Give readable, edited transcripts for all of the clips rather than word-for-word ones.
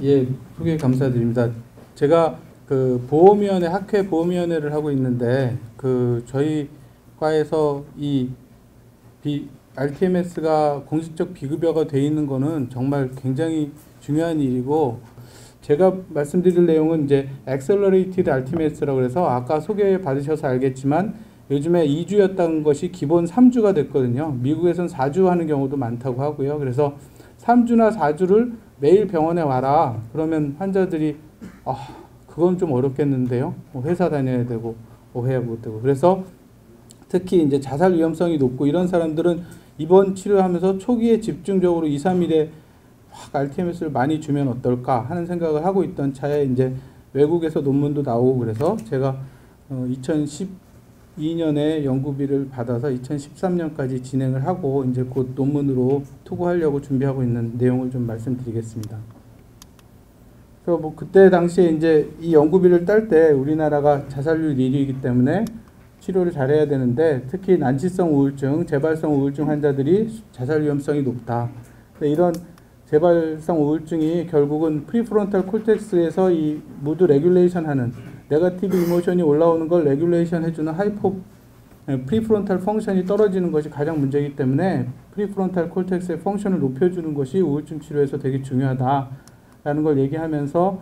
예, 소개 감사드립니다. 제가 그 보험위원회, 학회 보험위원회를 하고 있는데, 저희 과에서 RTMS가 공식적 비급여가 돼 있는 거는 정말 굉장히 중요한 일이고, 제가 말씀드릴 내용은 이제 Accelerated RTMS라고 해서 아까 소개 받으셔서 알겠지만 요즘에 2주였던 것이 기본 3주가 됐거든요. 미국에서는 4주 하는 경우도 많다고 하고요. 그래서 3주나 4주를 매일 병원에 와라. 그러면 환자들이 그건 좀 어렵겠는데요. 회사 다녀야 되고 해야 못 되고. 그래서 특히 이제 자살 위험성이 높고 이런 사람들은 입원 치료하면서 초기에 집중적으로 2, 3일에 확 RTMS를 많이 주면 어떨까 하는 생각을 하고 있던 차에 이제 외국에서 논문도 나오고 그래서 제가 2012년에 연구비를 받아서 2013년까지 진행을 하고 이제 곧 논문으로 투고하려고 준비하고 있는 내용을 좀 말씀드리겠습니다. 그래서 뭐 그때 당시에 이제 이 연구비를 딸 때 우리나라가 자살률 1위이기 때문에 치료를 잘해야 되는데 특히 난치성 우울증, 재발성 우울증 환자들이 자살 위험성이 높다. 이런 재발성 우울증이 결국은 프리프론탈 콜텍스에서 이 무드 레귤레이션 하는 네거티브 이모션이 올라오는 걸 레귤레이션 해주는 프리프론탈 펑션이 떨어지는 것이 가장 문제이기 때문에 프리프론탈 콜텍스의 펑션을 높여주는 것이 우울증 치료에서 되게 중요하다라는 걸 얘기하면서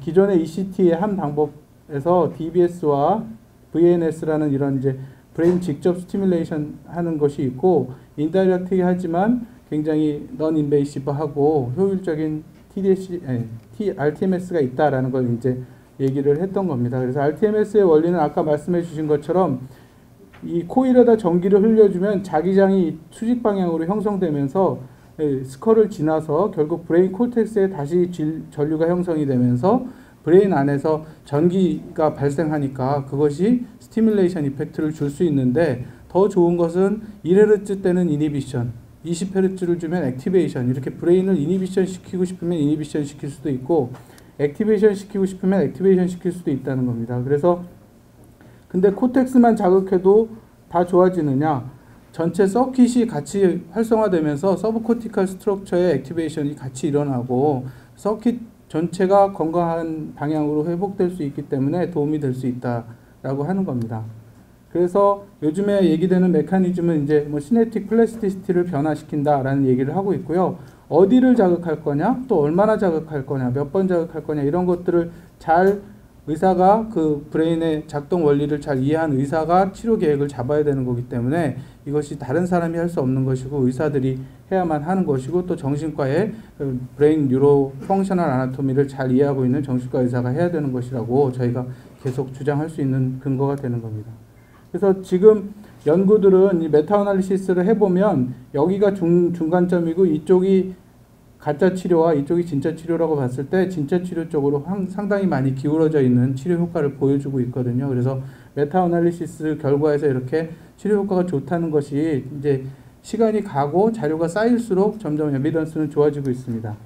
기존의 ECT의 한 방법에서 DBS와 VNS라는 이런 이제 브레인 직접 스티뮬레이션 하는 것이 있고 인다이렉트하게 하지만 굉장히 넌 인베이시브하고 효율적인 RTMS가 있다라는 걸 이제 얘기를 했던 겁니다. 그래서 RTMS의 원리는 아까 말씀해 주신 것처럼 이 코일에다 전기를 흘려주면 자기장이 수직 방향으로 형성되면서 스컬을 지나서 결국 브레인 콜텍스에 다시 전류가 형성이 되면서 브레인 안에서 전기가 발생하니까 그것이 스티뮬레이션 이펙트를 줄 수 있는데 더 좋은 것은 1Hz 때는 이니비션, 20Hz를 주면 액티베이션, 이렇게 브레인을 이니비션 시키고 싶으면 이니비션 시킬 수도 있고 액티베이션 시키고 싶으면 액티베이션 시킬 수도 있다는 겁니다. 그래서 근데 코텍스만 자극해도 다 좋아지느냐? 전체 서킷이 같이 활성화되면서 서브코티컬 스트럭처의 액티베이션이 같이 일어나고 서킷 전체가 건강한 방향으로 회복될 수 있기 때문에 도움이 될 수 있다라고 하는 겁니다. 그래서 요즘에 얘기되는 메커니즘은 이제 뭐 시네틱 플라스티시티를 변화시킨다라는 얘기를 하고 있고요. 어디를 자극할 거냐, 또 얼마나 자극할 거냐, 몇 번 자극할 거냐 이런 것들을 잘 의사가 그 브레인의 작동 원리를 잘 이해한 의사가 치료 계획을 잡아야 되는 거기 때문에 이것이 다른 사람이 할 수 없는 것이고 의사들이 해야만 하는 것이고 또 정신과의 브레인 뉴로 펑셔널 아나토미를 잘 이해하고 있는 정신과 의사가 해야 되는 것이라고 저희가 계속 주장할 수 있는 근거가 되는 겁니다. 그래서 지금 연구들은 이 메타 어널리시스를 해보면 여기가 중간점이고 이쪽이 가짜 치료와 이쪽이 진짜 치료라고 봤을 때 진짜 치료 쪽으로 상당히 많이 기울어져 있는 치료 효과를 보여주고 있거든요. 그래서 메타 어널리시스 결과에서 이렇게 치료 효과가 좋다는 것이 이제 시간이 가고 자료가 쌓일수록 점점 에비던스는 좋아지고 있습니다.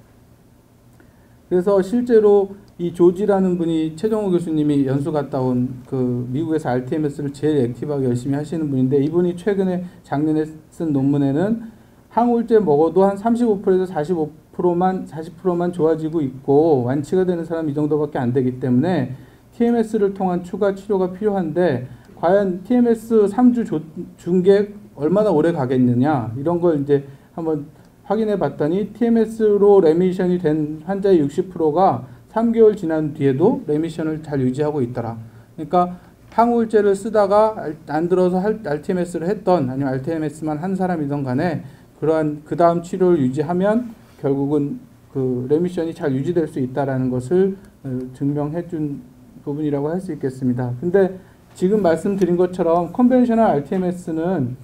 그래서 실제로 이 조지라는 분이 최정호 교수님이 연수 갔다 온 그 미국에서 RTMS를 제일 액티브하게 열심히 하시는 분인데 이분이 최근에 작년에 쓴 논문에는 항우울제 먹어도 한 35%에서 40%만 좋아지고 있고 완치가 되는 사람 이 정도밖에 안 되기 때문에 TMS를 통한 추가 치료가 필요한데 과연 TMS 3주 준 게 얼마나 오래 가겠느냐 이런 걸 이제 한번 확인해 봤더니 TMS로 레미션이 된 환자의 60%가 3개월 지난 뒤에도 레미션을 잘 유지하고 있더라. 그러니까 항우울제를 쓰다가 안 들어서 RTMS를 했던 아니면 RTMS만 한 사람이든 간에 그러한 그 다음 치료를 유지하면 결국은 그 레미션이 잘 유지될 수 있다라는 것을 증명해 준 부분이라고 할 수 있겠습니다. 근데 지금 말씀드린 것처럼 컨벤셔널 RTMS는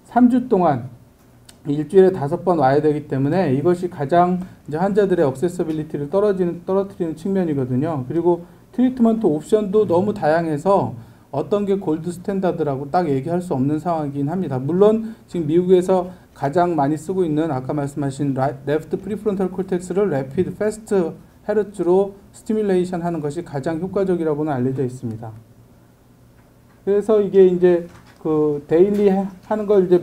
3주 동안 일주일에 5번 와야 되기 때문에 이것이 가장 이제 환자들의 액세서빌리티를 떨어뜨리는 측면이거든요. 그리고 트리트먼트 옵션도 너무 다양해서 어떤 게 골드 스탠다드라고 딱 얘기할 수 없는 상황이긴 합니다. 물론 지금 미국에서 가장 많이 쓰고 있는 아까 말씀하신 레프트 프리프론탈 콜텍스를 래피드 패스트 헤르츠로 스티뮬레이션 하는 것이 가장 효과적이라고는 알려져 있습니다. 그래서 이게 이제 그 데일리 하는 걸 이제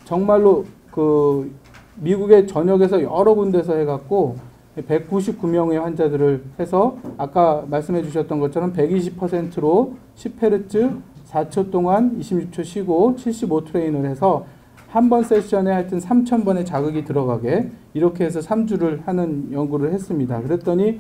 정말로 그 미국의 전역에서 여러 군데서 해갖고 199명의 환자들을 해서 아까 말씀해 주셨던 것처럼 120%로 10Hz 4초 동안 26초 쉬고 75트레인을 해서 한 번 세션에 하여튼 3,000번의 자극이 들어가게 이렇게 해서 3주를 하는 연구를 했습니다. 그랬더니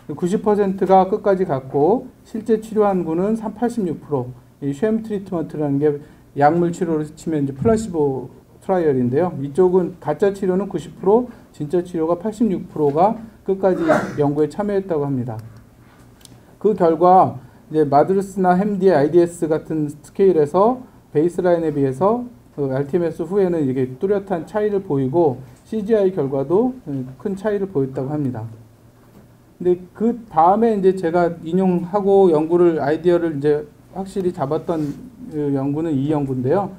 90%가 끝까지 갔고 실제 치료한 군은 86%. 이 쉐임 트리트먼트라는 게 약물 치료로 치면 이제 플라시보 트라이얼인데요. 이쪽은 가짜 치료는 90%, 진짜 치료가 86%가 끝까지 연구에 참여했다고 합니다. 그 결과 이제 마드르스나 햄디, IDS 같은 스케일에서 베이스라인에 비해서 RTMS 후에는 이게 뚜렷한 차이를 보이고 CGI 결과도 큰 차이를 보였다고 합니다. 근데 그 다음에 이제 제가 인용하고 아이디어를 이제 확실히 잡았던 연구는 이 연구인데요.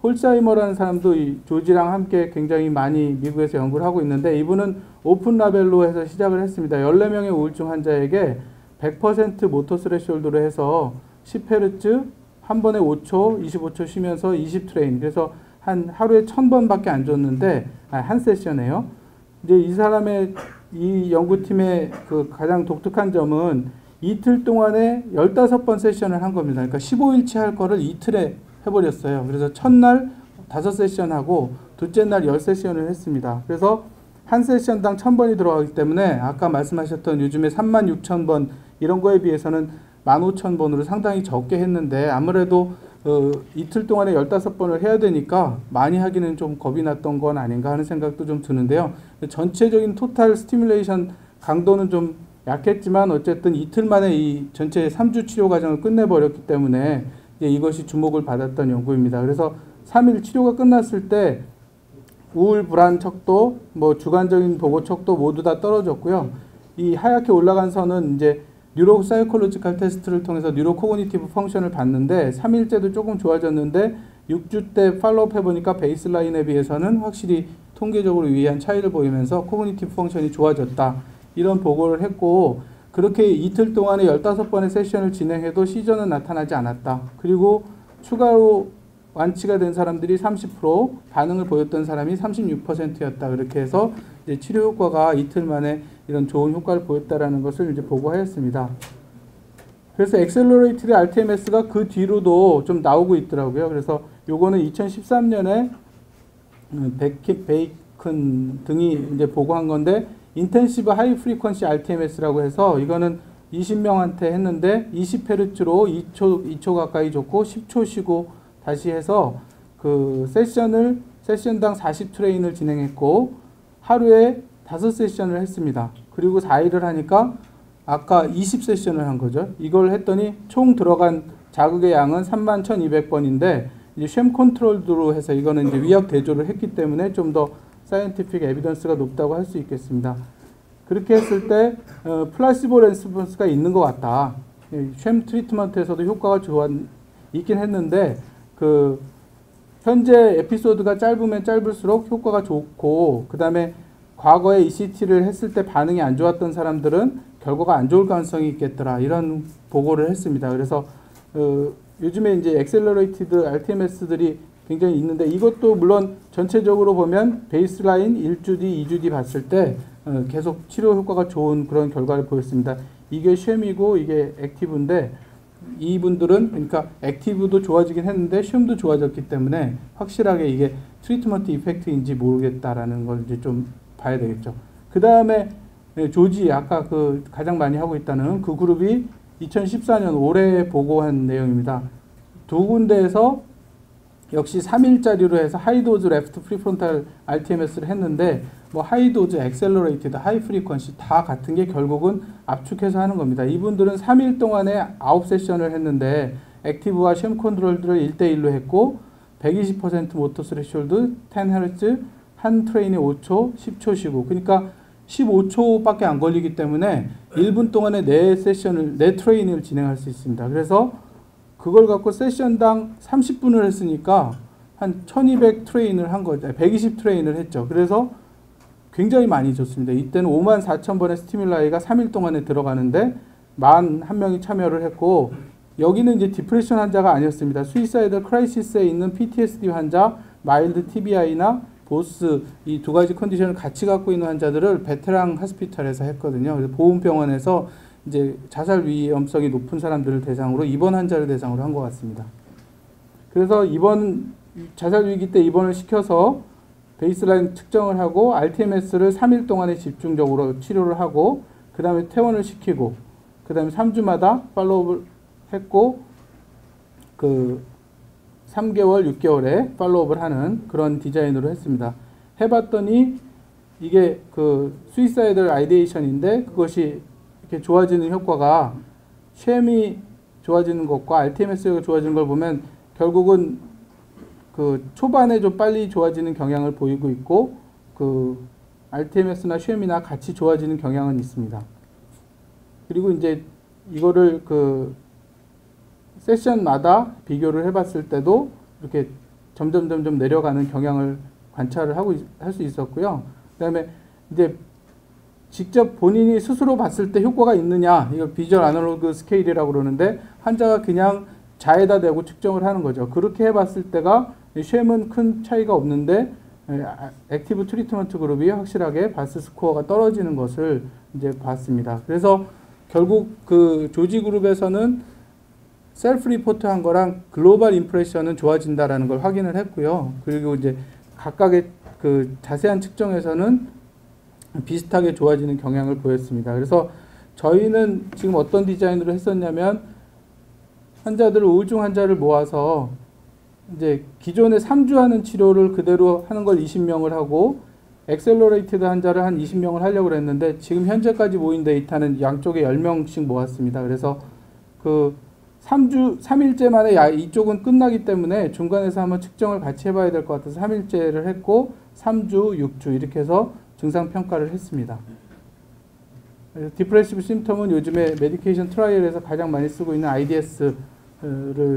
홀사이머라는 사람도 이 조지랑 함께 굉장히 많이 미국에서 연구를 하고 있는데 이분은 오픈 라벨로 해서 시작을 했습니다. 14명의 우울증 환자에게 100% 모터 스레시홀드로 해서 10Hz 한 번에 5초, 25초 쉬면서 20트레인. 그래서 한 하루에 1000번밖에 안 줬는데 한 세션에요. 이제 이 연구팀의 그 가장 독특한 점은 이틀 동안에 15번 세션을 한 겁니다. 그러니까 15일치 할 거를 이틀에 해버렸어요. 그래서 첫날 5세션 하고 둘째 날 10세션을 했습니다. 그래서 한 세션당 1000번이 들어가기 때문에 아까 말씀하셨던 요즘에 36,000번 이런 거에 비해서는 15,000번으로 상당히 적게 했는데 아무래도 이틀 동안에 15번을 해야 되니까 많이 하기는 좀 겁이 났던 건 아닌가 하는 생각도 좀 드는데요. 전체적인 토탈 스티뮬레이션 강도는 좀 약했지만 어쨌든 이틀 만에 이 전체 3주 치료 과정을 끝내버렸기 때문에 이것이 주목을 받았던 연구입니다. 그래서 3일 치료가 끝났을 때 우울 불안 척도, 주관적인 보고 척도 모두 다 떨어졌고요. 이 하얗게 올라간 선은 이제 뉴로 사이콜로지컬 테스트를 통해서 뉴로 코그니티브 펑션을 봤는데 3일째도 조금 좋아졌는데 6주 때 팔로우업 해보니까 베이스라인에 비해서는 확실히 통계적으로 유의한 차이를 보이면서 코그니티브 펑션이 좋아졌다. 이런 보고를 했고 그렇게 이틀 동안에 15번의 세션을 진행해도 시전은 나타나지 않았다. 그리고 추가로 완치가 된 사람들이 30%, 반응을 보였던 사람이 36%였다. 그렇게 해서 이제 치료 효과가 이틀 만에 이런 좋은 효과를 보였다라는 것을 이제 보고하였습니다. 그래서 엑셀러레이티드 RTMS가 그 뒤로도 좀 나오고 있더라고요. 그래서 요거는 2013년에 베이큰 등이 이제 보고한 건데 인텐시브 하이 프리퀀시 RTMS라고 해서 이거는 20명한테 했는데 20Hz로 2초 가까이 줬고 10초 쉬고 다시 해서 그 세션당 40트레인을 진행했고 하루에 5세션을 했습니다. 그리고 4일을 하니까 아까 20세션을 한 거죠. 이걸 했더니 총 들어간 자극의 양은 31,200번인데 이제 쉔 컨트롤드로 해서 이거는 이제 위약 대조를 했기 때문에 좀 더 사이언티픽 에비던스가 높다고 할 수 있겠습니다. 그렇게 했을 때 플라시보 레스폰스가 있는 것 같다. 쉔 트리트먼트에서도 효과가 있긴 했는데 그 현재 에피소드가 짧으면 짧을수록 효과가 좋고 그 다음에 과거에 ECT를 했을 때 반응이 안 좋았던 사람들은 결과가 안 좋을 가능성이 있겠더라 이런 보고를 했습니다. 그래서 요즘에 이제 엑셀러레이티드 RTMS들이 굉장히 있는데 이것도 물론 전체적으로 보면 베이스라인 1주 뒤, 2주 뒤 봤을 때 계속 치료 효과가 좋은 그런 결과를 보였습니다. 이게 쉔이고 이게 액티브인데 이분들은 그러니까 액티브도 좋아지긴 했는데 쉔도 좋아졌기 때문에 확실하게 이게 트리트먼트 이펙트인지 모르겠다라는 걸 이제 좀 봐야 되겠죠. 그 다음에 조지 아까 그 가장 많이 하고 있다는 그 그룹이 2014년 올해 보고한 내용입니다. 두 군데에서 역시 3일짜리로 해서 하이도즈 레프트 프리프론탈 RTMS를 했는데 하이도즈, 엑셀러레이티드, 하이 프리퀀시 다 같은 게 결국은 압축해서 하는 겁니다. 이분들은 3일 동안에 9세션을 했는데 액티브와 쉔 컨트롤들을 1대1로 했고 120% 모터 스레시홀드 10Hz 한 트레인에 5초, 10초 쉬고 그러니까 15초밖에 안 걸리기 때문에 1분 동안에 4트레인을 진행할 수 있습니다. 그래서 그걸 갖고 세션당 30분을 했으니까 한 1200 트레인을 한 거죠. 120 트레인을 했죠. 그래서 굉장히 많이 줬습니다. 이때는 54,000번의 스티뮬라이가 3일 동안에 들어가는데 41명이 참여를 했고 여기는 이제 디프레션 환자가 아니었습니다. 수이사이드 크라이시스에 있는 PTSD 환자, 마일드 TBI나 보스 이 두 가지 컨디션을 같이 갖고 있는 환자들을 베테랑 하스피탈에서 했거든요. 그래서 보훈병원에서 이제 자살 위험성이 높은 사람들을 대상으로 입원 환자를 대상으로 한 것 같습니다. 그래서 자살 위기 때 입원을 시켜서 베이스라인 측정을 하고 RTMS를 3일 동안에 집중적으로 치료를 하고 그 다음에 퇴원을 시키고 그 다음에 3주마다 팔로우업을 했고 그 3개월, 6개월에 팔로우업을 하는 그런 디자인으로 했습니다. 해봤더니 이게 그 수이사이드 아이디에이션인데 그것이 이렇게 좋아지는 효과가 쉐임이 좋아지는 것과 RTMS가 좋아지는 걸 보면 결국은 그 초반에 좀 빨리 좋아지는 경향을 보이고 있고 그 RTMS나 쉐임이나 같이 좋아지는 경향은 있습니다. 그리고 이제 이거를 그 세션마다 비교를 해봤을 때도 이렇게 점점 내려가는 경향을 관찰을 할 수 있었고요. 그다음에 이제 직접 본인이 스스로 봤을 때 효과가 있느냐, 이걸 비주얼 아날로그 스케일이라고 그러는데 환자가 그냥 자에다 대고 측정을 하는 거죠. 그렇게 해봤을 때가 쉐임은 큰 차이가 없는데 액티브 트리트먼트 그룹이 확실하게 바스 스코어가 떨어지는 것을 이제 봤습니다. 그래서 결국 그 조지 그룹에서는 셀프 리포트한 거랑 글로벌 임프레션은 좋아진다라는 걸 확인을 했고요. 그리고 이제 각각의 그 자세한 측정에서는 비슷하게 좋아지는 경향을 보였습니다. 그래서 저희는 지금 어떤 디자인으로 했었냐면 우울증 환자를 모아서 이제 기존에 3주 하는 치료를 그대로 하는 걸 20명을 하고 엑셀러레이티드 환자를 한 20명을 하려고 했는데 지금 현재까지 모인 데이터는 양쪽에 10명씩 모았습니다. 그래서 그 3일째 만에 이쪽은 끝나기 때문에 중간에서 한번 측정을 같이 해봐야 될 것 같아서 3일째를 했고 3주, 6주 이렇게 해서 증상평가를 했습니다. 디프레시브 심텀은 요즘에 메디케이션 트라이얼에서 가장 많이 쓰고 있는 IDS를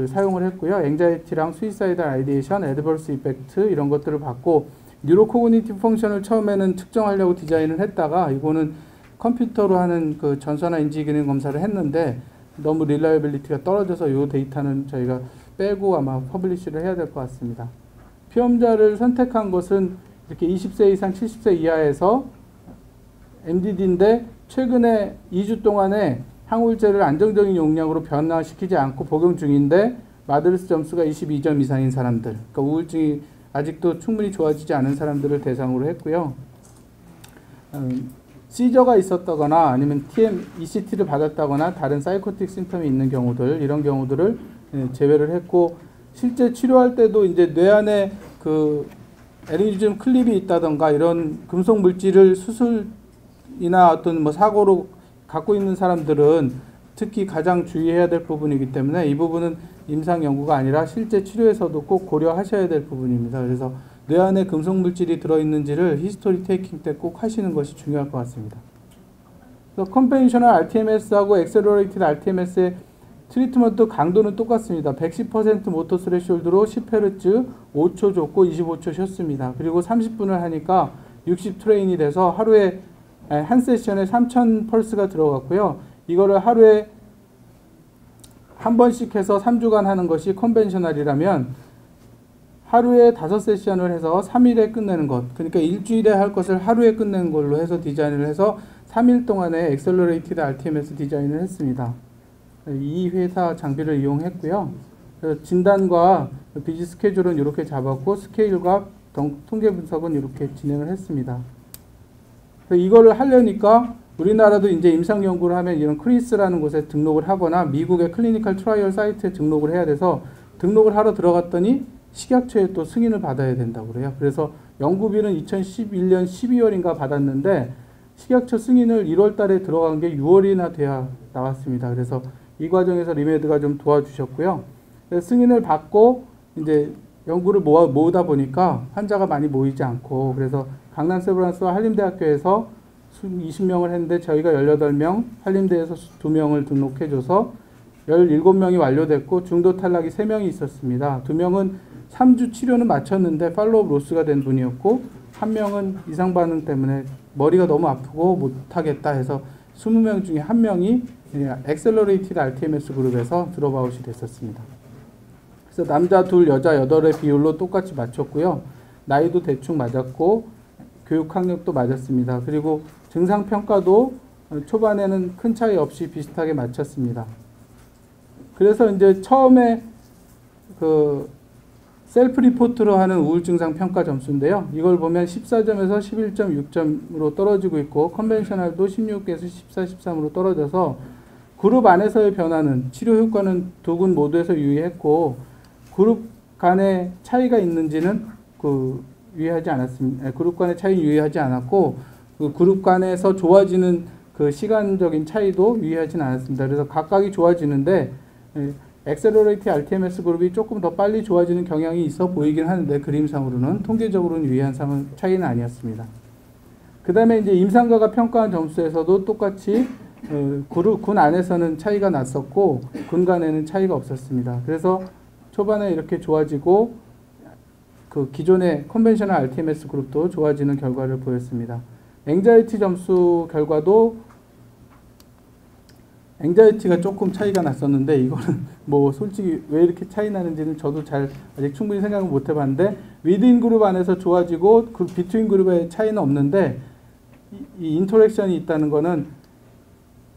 사용을 했고요. 앵자이티랑 수이사이달 아이디에이션, 애드버스 이펙트 이런 것들을 봤고 뉴로코그니티브 펑션을 처음에는 측정하려고 디자인을 했다가 이거는 컴퓨터로 하는 그 전산화 인지 기능 검사를 했는데 너무 릴라이빌리티가 떨어져서 이 데이터는 저희가 빼고 아마 퍼블리시를 해야 될 것 같습니다. 피험자를 선택한 것은 이렇게 20세 이상 70세 이하에서 MDD인데 최근에 2주 동안에 항우울제를 안정적인 용량으로 변화시키지 않고 복용 중인데 마드르스 점수가 22점 이상인 사람들, 그러니까 우울증이 아직도 충분히 좋아지지 않은 사람들을 대상으로 했고요. 시저가 있었다거나 아니면 ECT를 받았다거나 다른 사이코틱 심텀이 있는 경우들, 이런 경우들을 제외를 했고 실제 치료할 때도 이제 뇌 안에 그 에리즘 클립이 있다던가 이런 금속 물질을 수술이나 어떤 뭐 사고로 갖고 있는 사람들은 특히 가장 주의해야 될 부분이기 때문에 이 부분은 임상 연구가 아니라 실제 치료에서도 꼭 고려하셔야 될 부분입니다. 그래서 뇌 안에 금속 물질이 들어있는지를 히스토리 테이킹 때 꼭 하시는 것이 중요할 것 같습니다. 그래서 컨벤셔널 RTMS하고 엑셀러레이티드 RTMS의 트리트먼트 강도는 똑같습니다. 110% 모터 스레숄드로 10Hz 5초 줬고 25초 쉬었습니다. 그리고 30분을 하니까 60 트레인이 돼서 하루에 한 세션에 3000 펄스가 들어갔고요. 이거를 하루에 한 번씩 해서 3주간 하는 것이 컨벤셔널이라면 하루에 5세션을 해서 3일에 끝내는 것, 그러니까 일주일에 할 것을 하루에 끝내는 걸로 해서 디자인을 해서 3일 동안에 엑셀러레이티드 RTMS 디자인을 했습니다. 이 회사 장비를 이용했고요. 진단과 비지 스케줄은 이렇게 잡았고 스케일과 통계 분석은 이렇게 진행을 했습니다. 이거를 하려니까 우리나라도 이제 임상 연구를 하면 이런 크리스라는 곳에 등록을 하거나 미국의 클리니컬 트라이얼 사이트에 등록을 해야 돼서 등록을 하러 들어갔더니 식약처에 또 승인을 받아야 된다고 그래요. 그래서 연구비는 2011년 12월인가 받았는데 식약처 승인을 1월 달에 들어간 게 6월이나 돼야 나왔습니다. 그래서 이 과정에서 리메드가 좀 도와주셨고요. 그래서 승인을 받고 이제 연구를 모으다 보니까 환자가 많이 모이지 않고 그래서 강남 세브란스와 한림대학교에서 20명을 했는데 저희가 18명, 한림대에서 2명을 등록해줘서 17명이 완료됐고 중도 탈락이 3명이 있었습니다. 2명은 3주 치료는 마쳤는데 팔로우업 로스가 된 분이었고 1명은 이상 반응 때문에 머리가 너무 아프고 못하겠다 해서 20명 중에 1명이 엑셀러레이티드 RTMS 그룹에서 드롭아웃이 됐었습니다. 그래서 남자 2, 여자 8의 비율로 똑같이 맞췄고요. 나이도 대충 맞았고 교육 학력도 맞았습니다. 그리고 증상 평가도 초반에는 큰 차이 없이 비슷하게 맞췄습니다. 그래서 이제 처음에 그 셀프 리포트로 하는 우울증상 평가 점수인데요. 이걸 보면 14점에서 11.6점으로 떨어지고 있고 컨벤셔널도 16에서 14, 13으로 떨어져서 그룹 안에서의 변화는 치료 효과는 두 군 모두에서 유의했고 그룹 간의 차이가 있는지는 유의하지 않았습니다. 그룹 간의 차이 유의하지 않았고 그 그룹 간에서 좋아지는 그 시간적인 차이도 유의하지는 않았습니다. 그래서 각각이 좋아지는데 엑셀러레이트 RTMS 그룹이 조금 더 빨리 좋아지는 경향이 있어 보이긴 하는데 그림상으로는 통계적으로는 유의한 차이는 아니었습니다. 그 다음에 이제 임상가가 평가한 점수에서도 똑같이 군 안에서는 차이가 났었고 군 간에는 차이가 없었습니다. 그래서 초반에 이렇게 좋아지고 그 기존의 컨벤셔널 RTMS 그룹도 좋아지는 결과를 보였습니다. 앵자이티 점수 결과도 앵자이티가 조금 차이가 났었는데 이거는 뭐 솔직히 왜 이렇게 차이 나는지는 저도 아직 충분히 생각을 못 해봤는데 위드인 그룹 안에서 좋아지고 그 비트윈 그룹의 차이는 없는데 이 인터랙션이 있다는 거는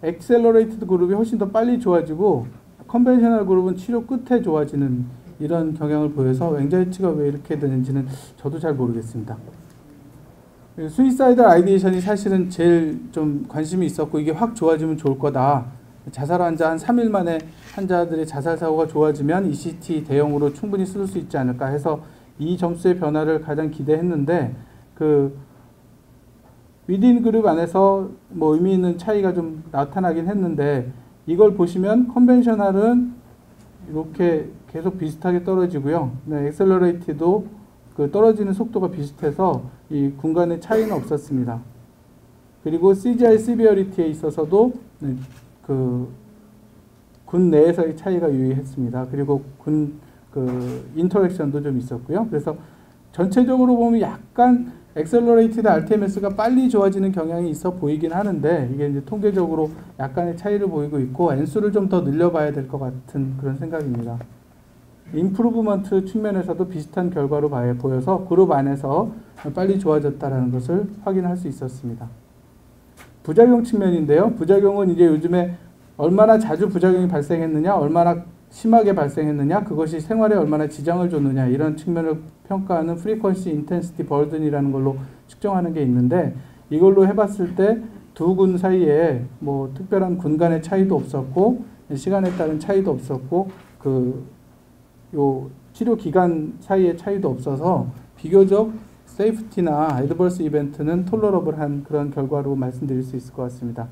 엑셀러레이티드 그룹이 훨씬 더 빨리 좋아지고 컨벤셔널 그룹은 치료 끝에 좋아지는 이런 경향을 보여서 앵자이티가 왜 이렇게 되는지는 저도 잘 모르겠습니다. 수이사이드 아이디에이션이 사실은 제일 좀 관심이 있었고 이게 확 좋아지면 좋을 거다. 자살 환자 한 3일 만에 환자들의 자살 사고가 좋아지면 ECT 대용으로 충분히 쓸 수 있지 않을까 해서 이 점수의 변화를 가장 기대했는데 그 위딘 그룹 안에서 뭐 의미 있는 차이가 좀 나타나긴 했는데 이걸 보시면 컨벤셔널은 이렇게 계속 비슷하게 떨어지고요. 네, 엑셀러레이티도 그 떨어지는 속도가 비슷해서 이 군간의 차이는 없었습니다. 그리고 CGI 시비어리티에 있어서도 네, 군 내에서의 차이가 유의했습니다. 그리고 인터랙션도 좀 있었고요. 그래서 전체적으로 보면 약간 엑셀러레이티드 RTMS가 빨리 좋아지는 경향이 있어 보이긴 하는데 이게 이제 통계적으로 약간의 차이를 보이고 있고 N수를 좀 더 늘려봐야 될 것 같은 그런 생각입니다. 임프루브먼트 측면에서도 비슷한 결과로 보여서 그룹 안에서 빨리 좋아졌다는 것을 확인할 수 있었습니다. 부작용 측면인데요. 부작용은 이제 요즘에 얼마나 자주 부작용이 발생했느냐, 얼마나 심하게 발생했느냐, 그것이 생활에 얼마나 지장을 줬느냐 이런 측면을 평가하는 프리퀀시 인텐시티 버든이라는 걸로 측정하는 게 있는데 이걸로 해봤을 때 두 군 사이에 뭐 특별한 군 간의 차이도 없었고 시간에 따른 차이도 없었고 요 치료 기간 사이의 차이도 없어서 비교적 세이프티나 애드버스 이벤트는 톨러러블한 그런 결과로 말씀드릴 수 있을 것 같습니다.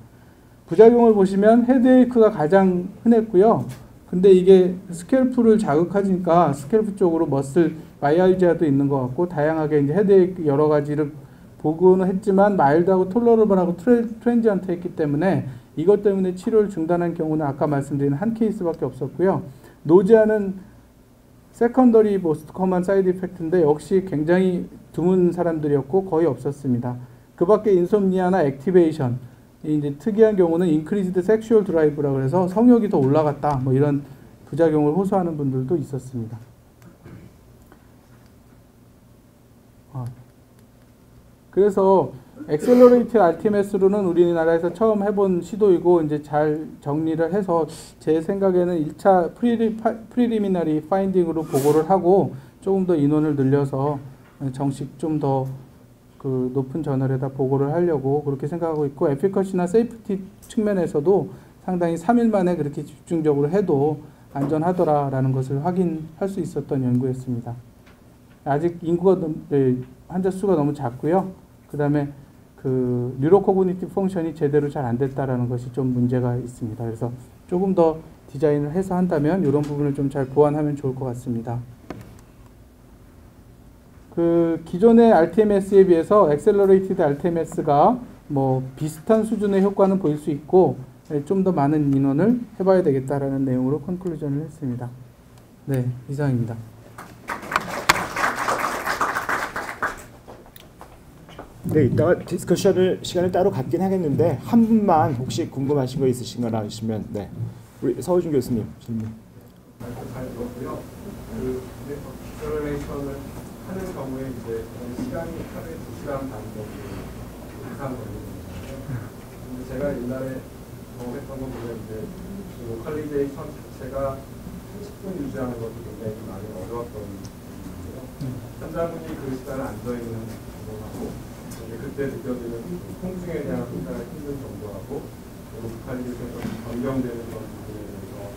부작용을 보시면 헤드에이크가 가장 흔했고요. 근데 이게 스캘프를 자극하니까 스캘프 쪽으로 머슬 마이알지아도 있는 것 같고 다양하게 이제 헤드에이크 여러 가지를 보고는 했지만 마일드하고 톨러러블하고 트랜지언트 했기 때문에 이것 때문에 치료를 중단한 경우는 아까 말씀드린 한 케이스밖에 없었고요. 노지아는 세컨더리 모스트 커먼 사이드 이펙트인데 역시 굉장히 드문 사람들이었고 거의 없었습니다. 그 밖에 인솜니아나 액티베이션 이제 특이한 경우는 인크리즈드 섹슈얼 드라이브라고 해서 성욕이 더 올라갔다 뭐 이런 부작용을 호소하는 분들도 있었습니다. 그래서 엑셀러레이트 RTMS로는 우리나라에서 처음 해본 시도이고 이제 잘 정리를 해서 제 생각에는 1차 프리리미너리 파인딩으로 보고를 하고 조금 더 인원을 늘려서 정식 좀 더 높은 저널에다 보고를 하려고 그렇게 생각하고 있고 에피커시나 세이프티 측면에서도 상당히 3일 만에 그렇게 집중적으로 해도 안전하더라라는 것을 확인할 수 있었던 연구였습니다. 아직 환자 수가 너무 작고요. 그 다음에 뉴로코그니티브 펑션이 제대로 잘 안 됐다라는 것이 좀 문제가 있습니다. 그래서 조금 더 디자인을 해서 한다면 이런 부분을 좀 잘 보완하면 좋을 것 같습니다. 기존의 RTMS에 비해서 엑셀러레이티드 RTMS가 뭐 비슷한 수준의 효과는 보일 수 있고 좀 더 많은 인원을 해봐야 되겠다라는 내용으로 컨클루전을 했습니다. 네, 이상입니다. 네, 이따가 디스커션을 시간을 따로 갖긴 하겠는데 한 분만 혹시 궁금하신 거 있으신거나 하시면 네, 우리 서우준 교수님 질문. 잘 들었고요. 엑셀러레이션을 하는 경우에 이제 시간이 하루에 2시간 반 정도 이상 걸리는 거예요. 근데 제가 옛날에 경험했던 거 보면 이제 로컬리제이션 자체가 30분 유지하는 것도 굉장히 많이 어려웠던 부분이고요. 환자분이 그 시간에 앉아있는 정도하고 그때 느껴지는 통증에 대한 굉장히 힘든 정도하고 로컬리제이션에서 변경되는 그런 부분에 대해서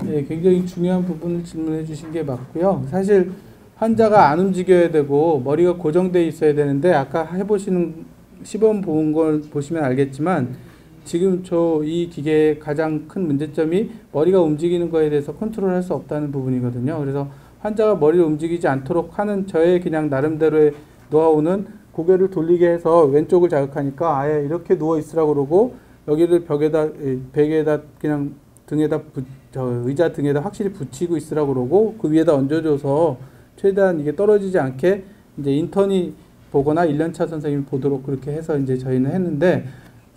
네, 굉장히 중요한 부분을 질문해 주신 게 맞고요. 사실 환자가 안 움직여야 되고 머리가 고정돼 있어야 되는데 아까 해보시는 시범 본 걸 보시면 알겠지만 지금 이 기계의 가장 큰 문제점이 머리가 움직이는 거에 대해서 컨트롤할 수 없다는 부분이거든요. 그래서 환자가 머리를 움직이지 않도록 하는 저의 그냥 나름대로의 노하우는 고개를 돌리게 해서 왼쪽을 자극하니까 아예 이렇게 누워 있으라고 그러고 여기를 베개에다 그냥 등에다 의자 등에다 확실히 붙이고 있으라고 그러고 그 위에다 얹어줘서 최대한 이게 떨어지지 않게 이제 인턴이 보거나 1년차 선생님이 보도록 그렇게 해서 이제 저희는 했는데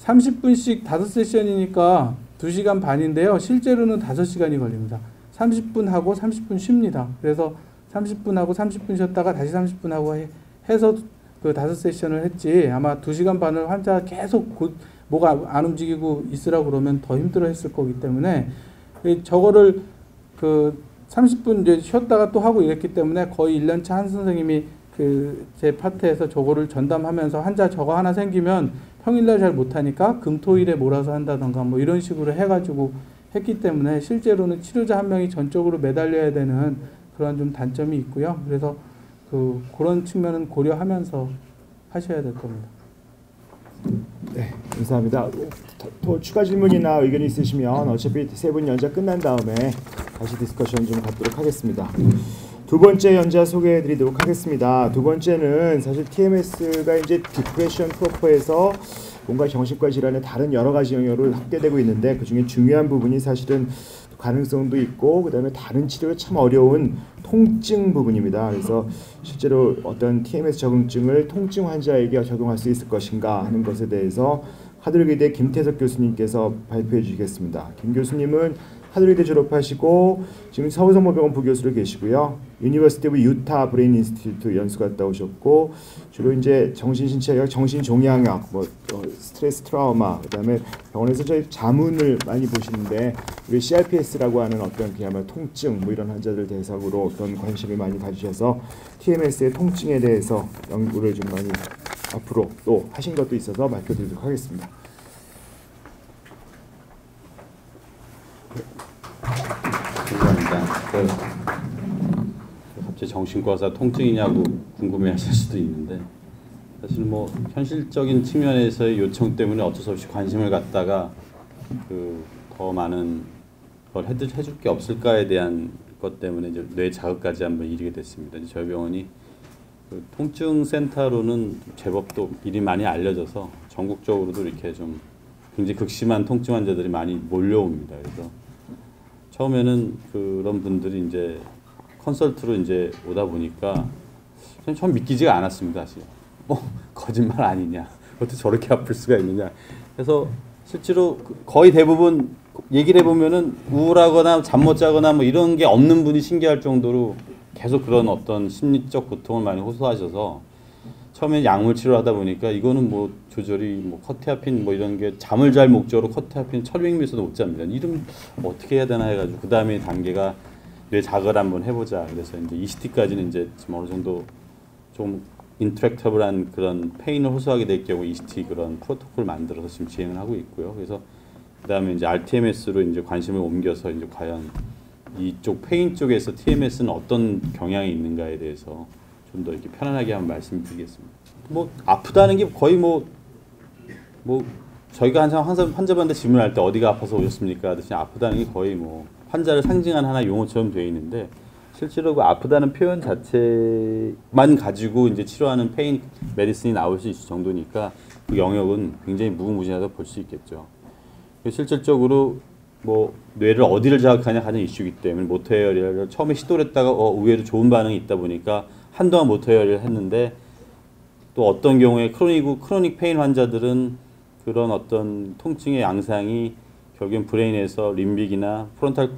30분씩 5세션이니까 2시간 반인데요. 실제로는 5시간이 걸립니다. 30분 하고 30분 쉽니다. 그래서 30분 하고 30분 쉬었다가 다시 30분 하고 해서 그 5세션을 했지 아마 2시간 반을 환자가 계속 뭐가 안 움직이고 있으라고 그러면 더 힘들어 했을 거기 때문에 저거를 그 30분 이제 쉬었다가 또 하고 이랬기 때문에 거의 1년차 한 선생님이 그 제 파트에서 저거를 전담하면서 환자 저거 하나 생기면 평일날 잘 못하니까 금토일에 몰아서 한다던가 뭐 이런 식으로 해가지고 했기 때문에 실제로는 치료자 한 명이 전적으로 매달려야 되는 그런 좀 단점이 있고요. 그래서 그런 측면은 고려하면서 하셔야 될 겁니다. 네, 감사합니다. 더 추가 질문이나 의견이 있으시면 어차피 세 분 연자 끝난 다음에 다시 디스커션 좀 갖도록 하겠습니다. 두 번째 연자 소개해드리도록 하겠습니다. 두 번째는 사실 TMS가 이제 디프레션 프로퍼에서 뭔가 정신과 질환의 다른 여러 가지 영역으로 확대되고 있는데 그 중에 중요한 부분이 사실은 가능성도 있고 그다음에 다른 치료가 참 어려운 통증 부분입니다. 그래서 실제로 어떤 TMS 적응증을 통증 환자에게 적용할 수 있을 것인가 하는 것에 대해서 하드로기대 김태석 교수님께서 발표해 주시겠습니다. 김 교수님은 하드로기대 졸업하시고 지금 서울성모병원 부교수로 계시고요. 유니버시티 오브 유타 브레인 인스티튜트 연수 갔다 오셨고 주로 이제 정신신체학, 정신종양학, 스트레스 트라우마, 그다음에 병원에서 저희 자문을 많이 보시는데 우리 CRPS라고 하는 어떤 그야말로 통증 이런 환자들 대상으로 어떤 관심을 많이 가지셔서 TMS의 통증에 대해서 연구를 좀 많이 앞으로 또 하신 것도 있어서 밝혀드리도록 하겠습니다. 감사합니다. 갑자기 정신과사 통증이냐고 궁금해하실 수도 있는데 사실 뭐 현실적인 측면에서의 요청 때문에 어쩔 수 없이 관심을 갖다가 더 많은 걸 해줄 게 없을까에 대한 것 때문에 이제 뇌 자극까지 한번 이르게 됐습니다. 이제 저희 병원이 통증 센터로는 제법 또 일이 많이 알려져서 전국적으로도 이렇게 좀 굉장히 극심한 통증 환자들이 많이 몰려옵니다. 그래서 처음에는 그런 분들이 이제 컨설트로 이제 오다 보니까 처음 믿기지가 않았습니다. 사실 거짓말 아니냐, 어떻게 저렇게 아플 수가 있느냐. 그래서 실제로 거의 대부분 얘기를 해보면은 우울하거나 잠 못 자거나 뭐 이런 게 없는 분이 신기할 정도로 계속 그런 어떤 심리적 고통을 많이 호소하셔서 처음에 약물 치료를 하다 보니까 이거는 뭐 조절이 뭐 커티아핀 뭐 이런 게 잠을 잘 목적으로 커티아핀 철벽미에서도 못 잡니다. 이름 어떻게 해야 되나 해가지고 그 다음에 단계가 뇌 자극을 한번 해보자. 그래서 이제 ECT까지는 이제 지금 어느 정도 좀 인트랙터블한 그런 페인을 호소하게 될 경우 ECT 그런 프로토콜 만들어서 지금 진행을 하고 있고요. 그래서 그 다음에 이제 RTMS로 이제 관심을 옮겨서 이제 과연 이쪽 페인 쪽에서 TMS는 어떤 경향이 있는가에 대해서 좀 더 이렇게 편안하게 한번 말씀드리겠습니다. 뭐 아프다는 게 거의 뭐 저희가 항상 환자분한테 질문할 때 어디가 아파서 오셨습니까? 하듯이 아프다는 게 거의 뭐 환자를 상징하는 하나 용어처럼 되어 있는데 실제로 그 아프다는 표현 자체만 가지고 이제 치료하는 페인 메디슨이 나올 수 있을 정도니까 그 영역은 굉장히 무궁무진하다고 볼 수 있겠죠. 실질적으로 뭐 뇌를 어디를 자극하냐 가장 이슈이기 때문에 모터에어리어를 처음에 시도를 했다가 의외로 좋은 반응이 있다 보니까 한동안 모터에어리어를 했는데 또 어떤 경우에 크로닉 페인 환자들은 그런 어떤 통증의 양상이 결국엔 브레인에서 림빅이나 프론탈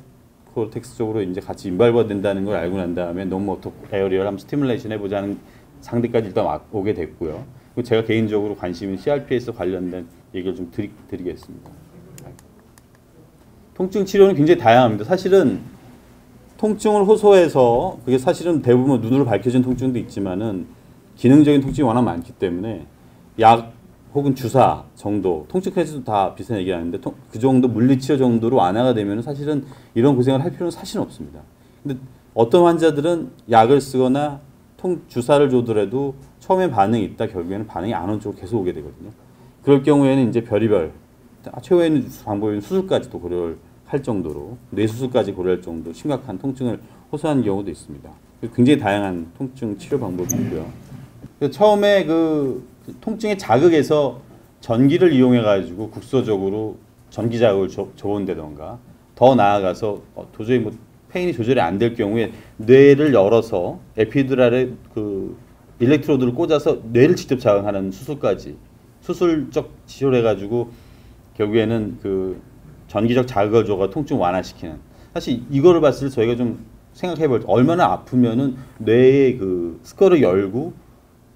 코르텍스 쪽으로 이제 같이 인발부가 된다는 걸 알고 난 다음에 노모토 에어리얼 한번 스티뮬레이션 해보자는 상대까지 일단 오게 됐고요. 그리고 제가 개인적으로 관심인 CRPS 관련된 얘기를 좀 드리겠습니다. 통증 치료는 굉장히 다양합니다. 사실은 통증을 호소해서 그게 사실은 대부분 눈으로 밝혀진 통증도 있지만은 기능적인 통증이 워낙 많기 때문에 약 혹은 주사 정도, 통증 클래스도 다 비슷한 얘기하는데 그 정도 물리치료 정도로 완화가 되면 사실은 이런 고생을 할 필요는 사실은 없습니다. 근데 어떤 환자들은 약을 쓰거나 주사를 줘더라도 처음에 반응이 있다 결국에는 반응이 안 오는 쪽으로 계속 오게 되거든요. 그럴 경우에는 이제 별의별 최후에는 방법인 수술까지도 고려할 정도로 뇌수술까지 고려할 정도로 심각한 통증을 호소하는 경우도 있습니다. 굉장히 다양한 통증 치료 방법이 있고요. 처음에 그 통증의 자극에서 전기를 이용해 가지고 국소적으로 전기 자극을 줘본다던가 더 나아가서 도저히 뭐 페인이 조절이 안 될 경우에 뇌를 열어서 에피두랄에 그 일렉트로드를 꽂아서 뇌를 직접 자극하는 수술까지 수술적 치료를 해가지고 결국에는 그 전기적 자극을 줘가 통증 완화시키는 사실 이거를 봤을 때 저희가 좀 생각해볼 때 얼마나 아프면은 뇌의 그 스컬을 열고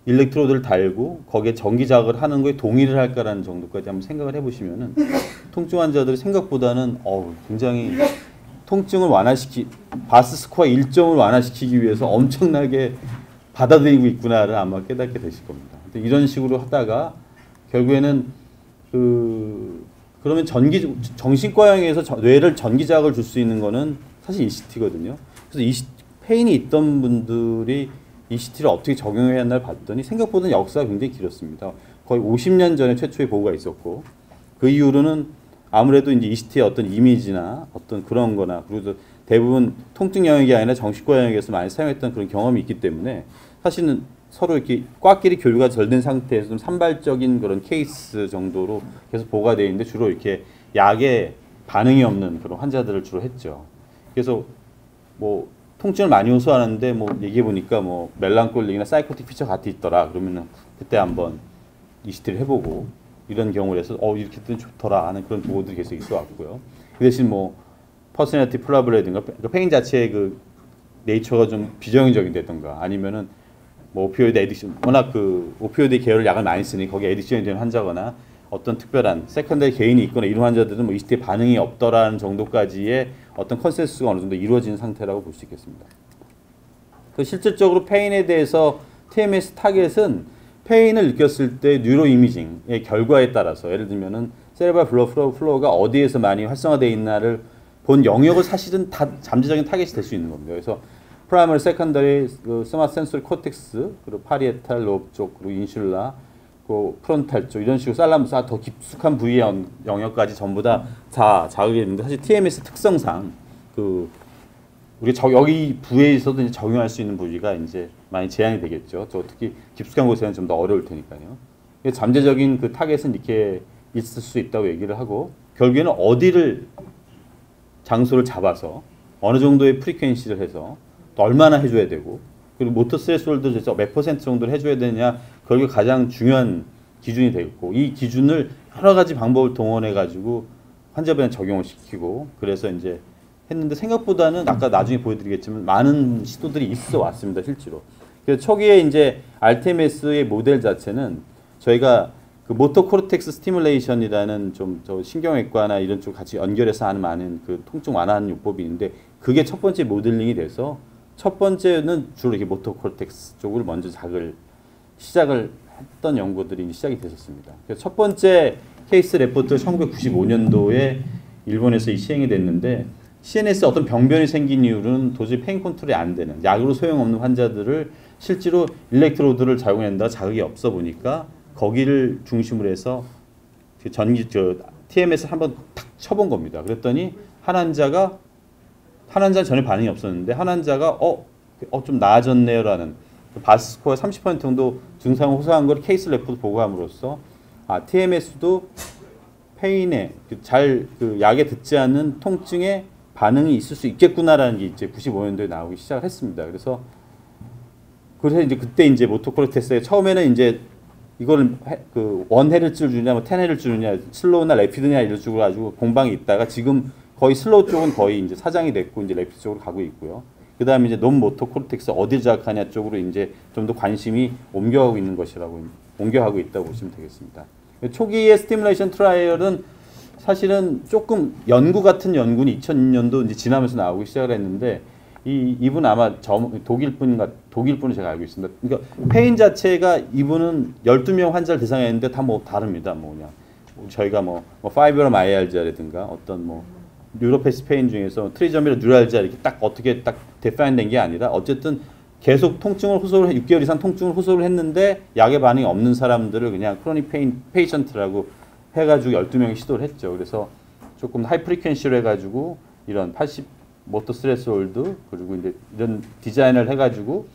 일렉트로드를 달고 거기에 전기 자극을 하는 거에 동의를 할까라는 정도까지 한번 생각을 해보시면은 통증 환자들이 생각보다는 굉장히 통증을 바스 스코어 1점을 완화시키기 위해서 엄청나게 받아들이고 있구나를 아마 깨닫게 되실 겁니다. 이런 식으로 하다가 결국에는 그러면 정신과형에서 뇌를 전기 자극을 줄 수 있는 거는 사실 ECT거든요. 그래서 페인이 있던 분들이 ECT를 어떻게 적용해야 하나를 봤더니 생각보다 역사가 굉장히 길었습니다. 거의 50년 전에 최초의 보고가 있었고 그 이후로는 아무래도 이제 ECT의 어떤 이미지나 어떤 그런 거나 그리고 대부분 통증 영역이 아니라 정신과 영역에서 많이 사용했던 그런 경험이 있기 때문에 사실은 서로 이렇게 꽉끼리 교류가 잘 된 상태에서 좀 산발적인 그런 케이스 정도로 계속 보고가 되어 있는데 주로 이렇게 약에 반응이 없는 그런 환자들을 주로 했죠. 그래서 뭐 통증을 많이 호소하는데 뭐 얘기해 보니까 뭐 멜랑콜릭이나 사이코틱 피처 같이 있더라. 그러면은 그때 한번 ECT를 해보고 이런 경우를 해서 이렇게 했더니 좋더라 하는 그런 보고들이 계속 있어 왔고요. 그 대신 뭐 퍼스널리티 플러블이라든가 페인 자체의 그 네이처가 좀 비정의적인다든가 아니면은 뭐 오피오이드 에딕션 워낙 그 오피오이드 계열을 약을 많이 쓰니 거기에 에딕션이 되는 환자거나 어떤 특별한 세컨더리 개인이 있거나 이런 환자들은 뭐 ECT에 반응이 없더라는 정도까지의 어떤 컨센서스가 어느 정도 이루어진 상태라고 볼 수 있겠습니다. 실질적으로 페인에 대해서 TMS 타겟은 페인을 느꼈을 때 뉴로 이미징의 결과에 따라서 예를 들면은 세레브랄 블러드 플로우가 어디에서 많이 활성화되어 있나를 본 영역을 사실은 다 잠재적인 타겟이 될 수 있는 겁니다. 그래서 프라이머리, 세컨더리, 스마트 센소리 코텍스, 그리고 파리에탈 로브 쪽, 그리고 인슐라, 그 프론탈 쪽 이런 식으로 살라무스 더 깊숙한 부위의 영역까지 전부 다 자극이 있는데 사실 TMS 특성상 우리가 여기 부위에서도 이제 적용할 수 있는 부위가 이제 많이 제한이 되겠죠. 특히 깊숙한 곳에는 좀 더 어려울 테니까요. 잠재적인 그 타겟은 이렇게 있을 수 있다고 얘기를 하고 결국에는 어디를 장소를 잡아서 어느 정도의 프리퀀시를 해서 또 얼마나 해줘야 되고 그리고 모터 스트레스홀드를 몇 퍼센트 정도를 해줘야 되냐 그게 가장 중요한 기준이 되겠고 이 기준을 여러 가지 방법을 동원해 가지고 환자분에 적용을 시키고 그래서 이제 했는데 생각보다는 아까 나중에 보여드리겠지만 많은 시도들이 있어 왔습니다 실제로. 그래서 초기에 이제 RTMS의 모델 자체는 저희가 그 모터 코르텍스 스티뮬레이션이라는 좀 저 신경외과나 이런 쪽 같이 연결해서 하는 많은 그 통증 완화하는 요법이 있는데 그게 첫 번째 모델링이 돼서 첫 번째는 주로 이렇게 모터 코르텍스 쪽을 먼저 시작을 했던 연구들이 시작이 됐었습니다. 그래서 첫 번째 케이스 레포트가 1995년도에 일본에서 시행이 됐는데 CNS 어떤 병변이 생긴 이유는 도저히 페인 컨트롤이 안 되는 약으로 소용없는 환자들을 실제로 일렉트로드를 작용한다 자극이 없어 보니까 거기를 중심으로 해서 TMS 한번 탁 쳐본 겁니다. 그랬더니 한 환자는 전혀 반응이 없었는데 한 환자가 좀 나아졌네요라는 바스 스코어 30% 정도 증상을 호소한 걸 케이스 레포트 보고함으로써 TMS도 페인에 약에 듣지 않는 통증에 반응이 있을 수 있겠구나라는 게 이제 95년도에 나오기 시작을 했습니다. 그래서 이제 그때 이제 모토코르텍스에 처음에는 이제 이거를 그 1헤르츠 주느냐, 뭐 10헤르츠 주느냐, 슬로우나 레피드냐 이런 식으로 가지고 공방이 있다가 지금 거의 슬로우 쪽은 거의 이제 사장이 됐고 이제 래피드 쪽으로 가고 있고요. 그다음에 이제 논 모터 코르텍스 어딜 자극하냐 쪽으로 이제 좀 더 관심이 옮겨가고 있는 것이라고 옮겨가고 있다고 보시면 되겠습니다. 초기의 스티뮬레이션 트라이얼은 사실은 조금 연구 같은 연구는 2002년도 이제 지나면서 나오기 시작을 했는데 이분 아마 독일 분을 제가 알고 있습니다. 그러니까 페인 자체가 이분은 12명 환자를 대상했는데 다 뭐 다릅니다. 뭐 그냥 저희가 뭐 파이브럼 아이알지아라든가 어떤 뭐 뉴로패시 페인 중에서 트리저미럴 뉴랄지아 이렇게 딱 어떻게 딱 데파인된 게 아니라 어쨌든 계속 통증을 호소를 6개월 이상 통증을 호소를 했는데 약의 반응이 없는 사람들을 그냥 크로닉 페인 페이션트라고 해가지고 12명이 시도를 했죠. 그래서 조금 하이 프리퀀시로 해가지고 이런 80 모터 스트레스홀드 그리고 이제 이런 디자인을 해가지고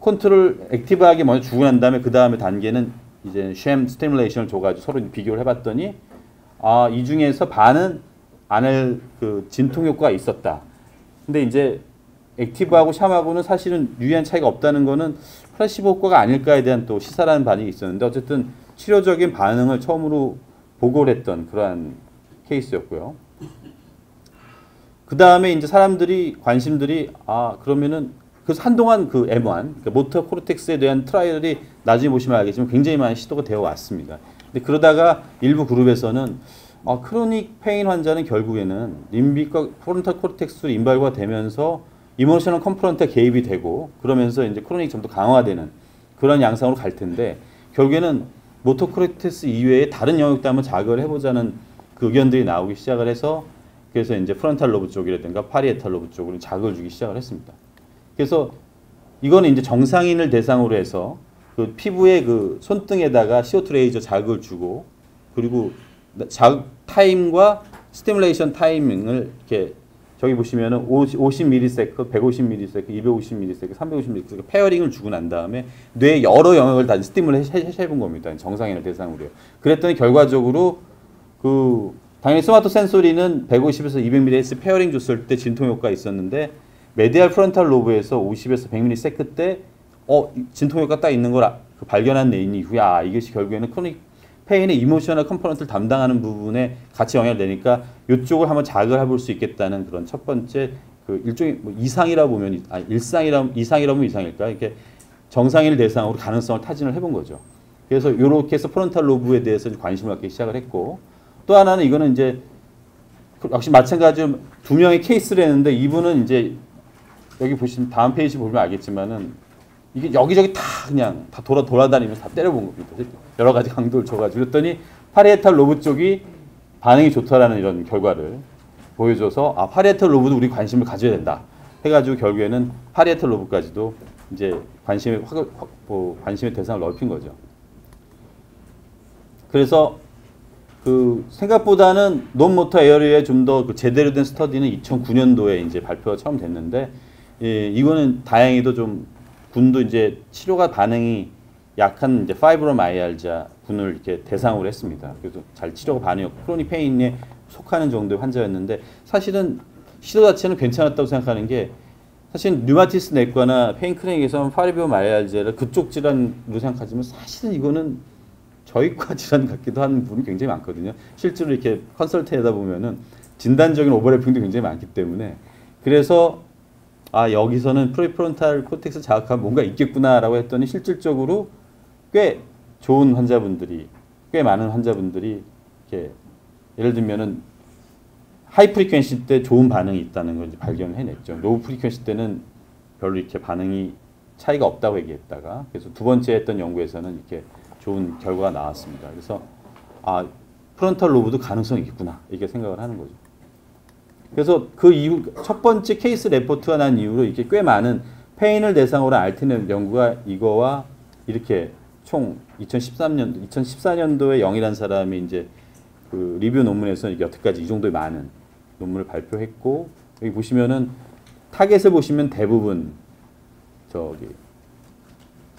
컨트롤 액티브하게 먼저 주고 난 다음에 그 다음에 단계는 이제 쉔 스티뮬레이션을 줘가지고 서로 비교를 해봤더니 이 중에서 반은 안할 그 진통 효과가 있었다. 근데 이제 액티브하고 샴하고는 사실은 유의한 차이가 없다는 거는 플라시보 효과가 아닐까에 대한 또 시사라는 반응이 있었는데 어쨌든 치료적인 반응을 처음으로 보고를 했던 그러한 케이스였고요. 그 다음에 이제 사람들이 관심들이 그러면은 그래서 한동안 그 M1 그러니까 모터 코르텍스에 대한 트라이얼이 나중에 보시면 알겠지만 굉장히 많은 시도가 되어 왔습니다. 근데 그러다가 일부 그룹에서는 크로닉 페인 환자는 결국에는 림빅과 프론탈 코르텍스로 인발과 되면서 이모셔널 컴포넌트가 개입이 되고 그러면서 이제 크로닉이 좀 더 강화되는 그런 양상으로 갈 텐데 결국에는 모터 코르텍스 이외에 다른 영역도 한번 자극을 해보자는 그 의견들이 나오기 시작을 해서 그래서 이제 프론탈 로브 쪽이라든가 파리에탈 로브 쪽으로 자극을 주기 시작을 했습니다. 그래서 이거는 이제 정상인을 대상으로 해서 그 피부의 그 손등에다가 CO2 레이저 자극을 주고 그리고 자극 타임과 스티뮬레이션 타이밍을 이렇게 저기 보시면은 50ms, 150ms, 250ms, 350ms 페어링을 주고 난 다음에 뇌 여러 영역을 다 스티뮬을 해본 겁니다. 정상인을 대상으로요. 그랬더니 결과적으로 당연히 스마트 센소리는 150에서 200ms 페어링 줬을 때 진통 효과가 있었는데 메디알 프론탈 로브에서 50에서 100ms 때 진통 효과 딱 있는 걸 발견한 내인 이후에 이것이 결국에는 크로닉 페인의 이모셔널 컴포넌트를 담당하는 부분에 같이 영향을 내니까 이쪽을 한번 자극을 해볼 수 있겠다는 그런 첫 번째 그 일종의 뭐 이상이라 보면 이상이라면 이상일까 이렇게 정상인을 대상으로 가능성을 타진을 해본 거죠. 그래서 이렇게 해서 프론탈 로브에 대해서 관심을 갖기 시작을 했고 또 하나는 이거는 이제 역시 마찬가지로 두 명의 케이스를 했는데 이분은 이제 여기 보시면 다음 페이지 보면 알겠지만은 이게 여기저기 다 그냥 다 돌아다니면서 다 때려본 겁니다. 여러 가지 강도를 줘가지고 그랬더니 파리에탈 로브 쪽이 반응이 좋다라는 이런 결과를 보여줘서 파리에탈 로브도 우리 관심을 가져야 된다 해가지고 결국에는 파리에탈 로브까지도 이제 관심의 대상을 넓힌 거죠. 그래서 그 생각보다는 논모터 에어리어에 좀 더 제대로 된 스터디는 2009년도에 이제 발표가 처음 됐는데 이거는 다행히도 좀 군도 이제 치료가 반응이 약한 이제 파이브로마이알지아 군을 이렇게 대상으로 했습니다. 그래서 잘 치료가 반응이었고 크로닉 페인에 속하는 정도의 환자였는데 사실은 시도 자체는 괜찮았다고 생각하는 게 사실 류마티스 내과나 페인 클리닉에서는 파이브로마이알지아를 그쪽 질환으로 생각하지만 사실은 이거는 저희과 질환 같기도 하는 부분이 굉장히 많거든요. 실제로 이렇게 컨설팅하다 보면은 진단적인 오버래핑도 굉장히 많기 때문에 그래서 여기서는 프리프론탈 코텍스 자극하면 뭔가 있겠구나라고 했더니 실질적으로 꽤 좋은 환자분들이 꽤 많은 환자분들이 이렇게 예를 들면은 하이 프리퀀시 때 좋은 반응이 있다는 걸 이제 발견을 해냈죠. 로우 프리퀀시 때는 별로 이렇게 반응이 차이가 없다고 얘기했다가 그래서 두 번째 했던 연구에서는 이렇게 좋은 결과가 나왔습니다. 그래서 프론탈 로브도 가능성이 있구나 이렇게 생각을 하는 거죠. 그래서 그 이후 첫 번째 케이스 레포트가 난 이후로 이렇게 꽤 많은 페인을 대상으로 한 알테네티브 연구가 이거와 이렇게 총 2014년도에 영이라는 사람이 이제 그 리뷰 논문에서 여태까지 이 정도의 많은 논문을 발표했고 여기 보시면은 타겟을 보시면 대부분 저기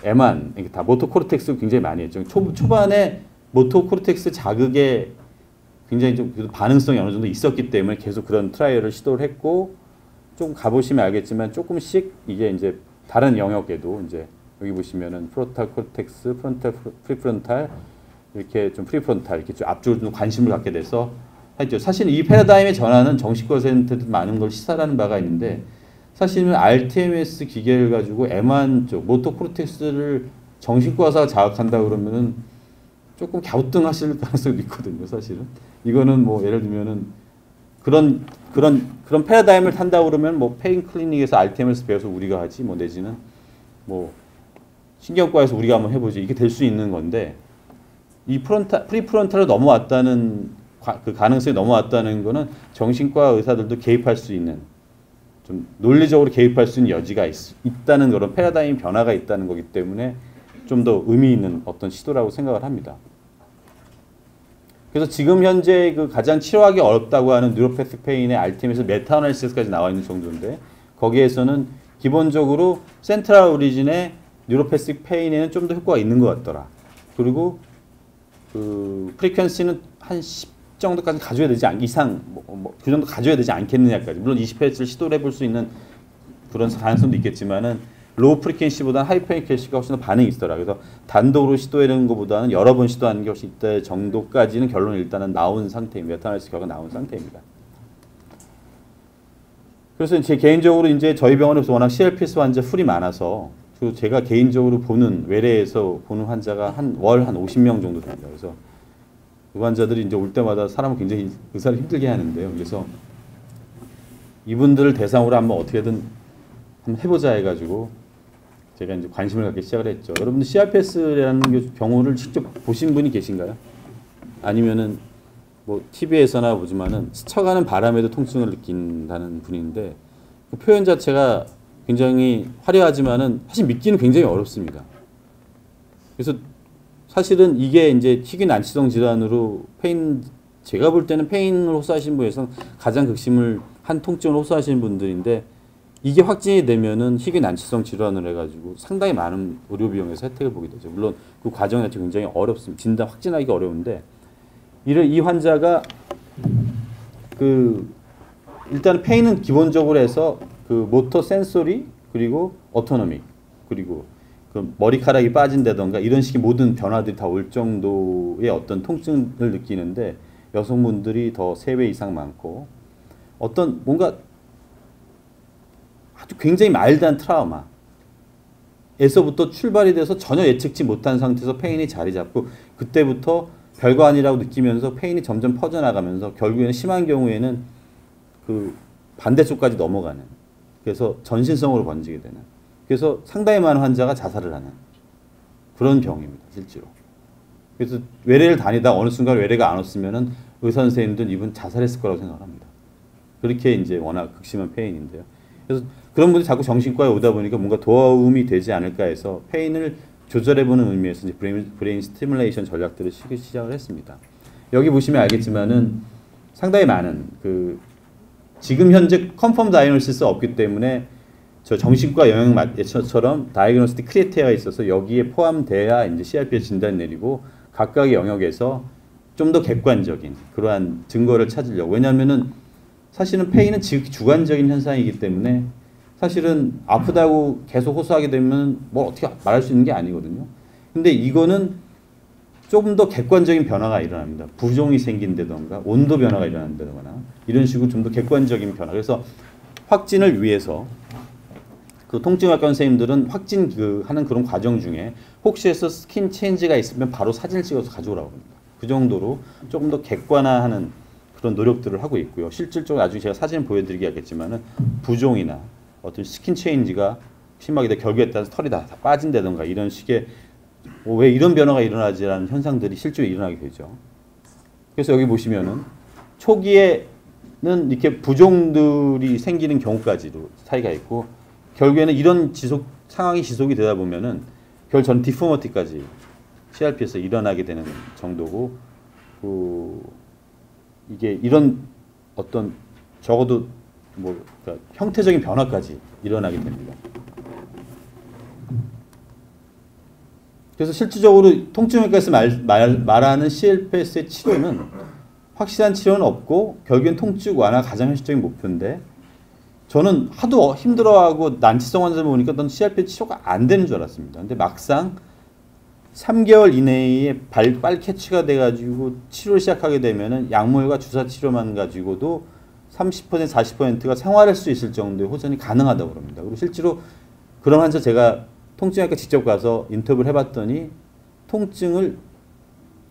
에만 이게 다 모토 코르텍스 굉장히 많이 했죠. 초반에 모토 코르텍스 자극에 굉장히 좀 반응성이 어느 정도 있었기 때문에 계속 그런 트라이얼을 시도를 했고 좀 가보시면 알겠지만 조금씩 이게 이제 다른 영역에도 이제 여기 보시면은 프론탈 코르텍스, 프론탈 프리프론탈 이렇게 좀 프리프론탈 이렇게 좀 앞쪽으로 좀 관심을 갖게 돼서 했죠. 사실 이 패러다임의 전환은 정신과센터도 많은 걸 시사하는 바가 있는데 사실은 RTMS 기계를 가지고 M1 쪽 모토코르텍스를 정신과사가 자극한다 그러면은 조금 갸우뚱하실 가능성이 있거든요. 사실은 이거는 뭐 예를 들면은 그런 패러다임을 탄다 그러면 뭐 페인 클리닉에서 RTMS 배워서 우리가 하지 뭐 내지는 뭐 신경과에서 우리가 한번 해보지 이게 될 수 있는 건데 이 프리프론탈로 넘어왔다는 그 가능성이 넘어왔다는 거는 정신과 의사들도 개입할 수 있는 좀 논리적으로 개입할 수 있는 여지가 있다는 그런 패러다임 변화가 있다는 거기 때문에 좀 더 의미 있는 어떤 시도라고 생각을 합니다. 그래서 지금 현재 그 가장 치료하기 어렵다고 하는 뉴로패틱 페인의 RTM에서 메타 어널리시스까지 나와 있는 정도인데 거기에서는 기본적으로 센트럴 오리진의 뉴로패틱 페인에는 좀 더 효과가 있는 것 같더라. 그리고 그 프리퀀시는 한 10 정도까지 가져야 되지 이상 그 정도 가져야 되지 않겠느냐까지. 물론 20Hz를 시도를 해볼 수 있는 그런 가능성도 있겠지만은 로우 프리퀀시보다는 하이 프리퀀시가 훨씬 더 반응이 있더라. 그래서 단독으로 시도하는 것보다는 여러 번 시도하는 것이 있다 정도까지는 결론이 일단은 나온 상태입니다. 메타어널리시스 결과가 나온 상태입니다. 그래서 제 개인적으로 이제 저희 병원에서 워낙 CRPS 환자 풀이 많아서 그리고 제가 개인적으로 보는 외래에서 보는 환자가 월 한 50명 정도 됩니다. 그래서 그 환자들이 이제 올 때마다 사람을 굉장히 의사를 힘들게 하는데요. 그래서 이분들을 대상으로 한번 어떻게든 한번 해보자 해가지고 제가 이제 관심을 갖기 시작을 했죠. 여러분들 CRPS라는 경우를 직접 보신 분이 계신가요? 아니면은 뭐 TV에서나 보지만은 스쳐가는 바람에도 통증을 느낀다는 분인데 그 표현 자체가 굉장히 화려하지만은 사실 믿기는 굉장히 어렵습니다. 그래서 사실은 이게 이제 희귀 난치성 질환으로 제가 볼 때는 페인을 호소하시는 분에서 가장 극심을 한 통증을 호소하시는 분들인데 이게 확진이 되면은 희귀 난치성 질환을 해가지고 상당히 많은 의료 비용에서 혜택을 보게 되죠. 물론 그 과정 자체 굉장히 어렵습니다. 진단 확진하기 어려운데 이 환자가 그 일단 페인은 기본적으로 해서 그 모터 센소리 그리고 오토노미 그리고 그 머리카락이 빠진다던가 이런 식의 모든 변화들이 다 올 정도의 어떤 통증을 느끼는데 여성분들이 더 3배 이상 많고 어떤 뭔가 아주 굉장히 마일드한 트라우마에서부터 출발이 돼서 전혀 예측치 못한 상태에서 페인이 자리 잡고 그때부터 별거 아니라고 느끼면서 페인이 점점 퍼져나가면서 결국에는 심한 경우에는 그 반대쪽까지 넘어가는 그래서 전신성으로 번지게 되는 그래서 상당히 많은 환자가 자살을 하는 그런 병입니다. 실제로. 그래서 외래를 다니다 어느 순간 외래가 안 왔으면은 의사 선생님들은 이분 자살했을 거라고 생각합니다. 그렇게 이제 워낙 극심한 페인인데요. 그래서 그런 분들이 자꾸 정신과에 오다 보니까 뭔가 도움이 되지 않을까 해서 페인을 조절해보는 의미에서 이제 브레인 스티뮬레이션 전략들을 시작을 했습니다. 여기 보시면 알겠지만은 상당히 많은 그 지금 현재 컨펌 다이어노시스 없기 때문에 저 정신과 영역처럼 다이그노스틱 크리테리아가 있어서 여기에 포함돼야 이제 CRPS 진단 내리고 각각의 영역에서 좀 더 객관적인 그러한 증거를 찾으려고. 왜냐하면은 사실은 페인은 주관적인 현상이기 때문에 사실은 아프다고 계속 호소하게 되면 뭐 어떻게 말할 수 있는 게 아니거든요. 근데 이거는 조금 더 객관적인 변화가 일어납니다. 부종이 생긴다던가 온도 변화가 일어난다거나 이런 식으로 좀 더 객관적인 변화. 그래서 확진을 위해서 그 통증학과 선생님들은 확진 하는 그런 과정 중에 혹시 해서 스킨 체인지가 있으면 바로 사진을 찍어서 가져오라고 합니다. 그 정도로 조금 더 객관화하는 그런 노력들을 하고 있고요. 실질적으로 나중에 제가 사진을 보여드리겠지만은 부종이나 어떤 스킨 체인지가 심하게 결국에 따라서 털이 다 빠진다던가 이런 식의 왜 이런 변화가 일어나지라는 현상들이 실제로 일어나게 되죠. 그래서 여기 보시면은 초기에는 이렇게 부종들이 생기는 경우까지도 차이가 있고 결국에는 이런 상황이 지속이 되다 보면은 전 디포머티까지 CRP에서 일어나게 되는 정도고 이게 이런 어떤 적어도 뭐 그러니까 형태적인 변화까지 일어나게 됩니다. 그래서 실질적으로 통증외과에서 말하는 CRPS의 치료는 확실한 치료는 없고 결국엔 통증 완화가 가장 현실적인 목표인데 저는 하도 힘들어하고 난치성 환자를 보니까 넌 CRPS 치료가 안 되는 줄 알았습니다. 근데 막상 3개월 이내에 빨 캐치가 돼가지고 치료를 시작하게 되면은 약물과 주사 치료만 가지고도 30% 40%가 생활할 수 있을 정도의 호전이 가능하다고 합니다. 그리고 실제로 그런 환자 제가 통증학과 직접 가서 인터뷰를 해봤더니 통증을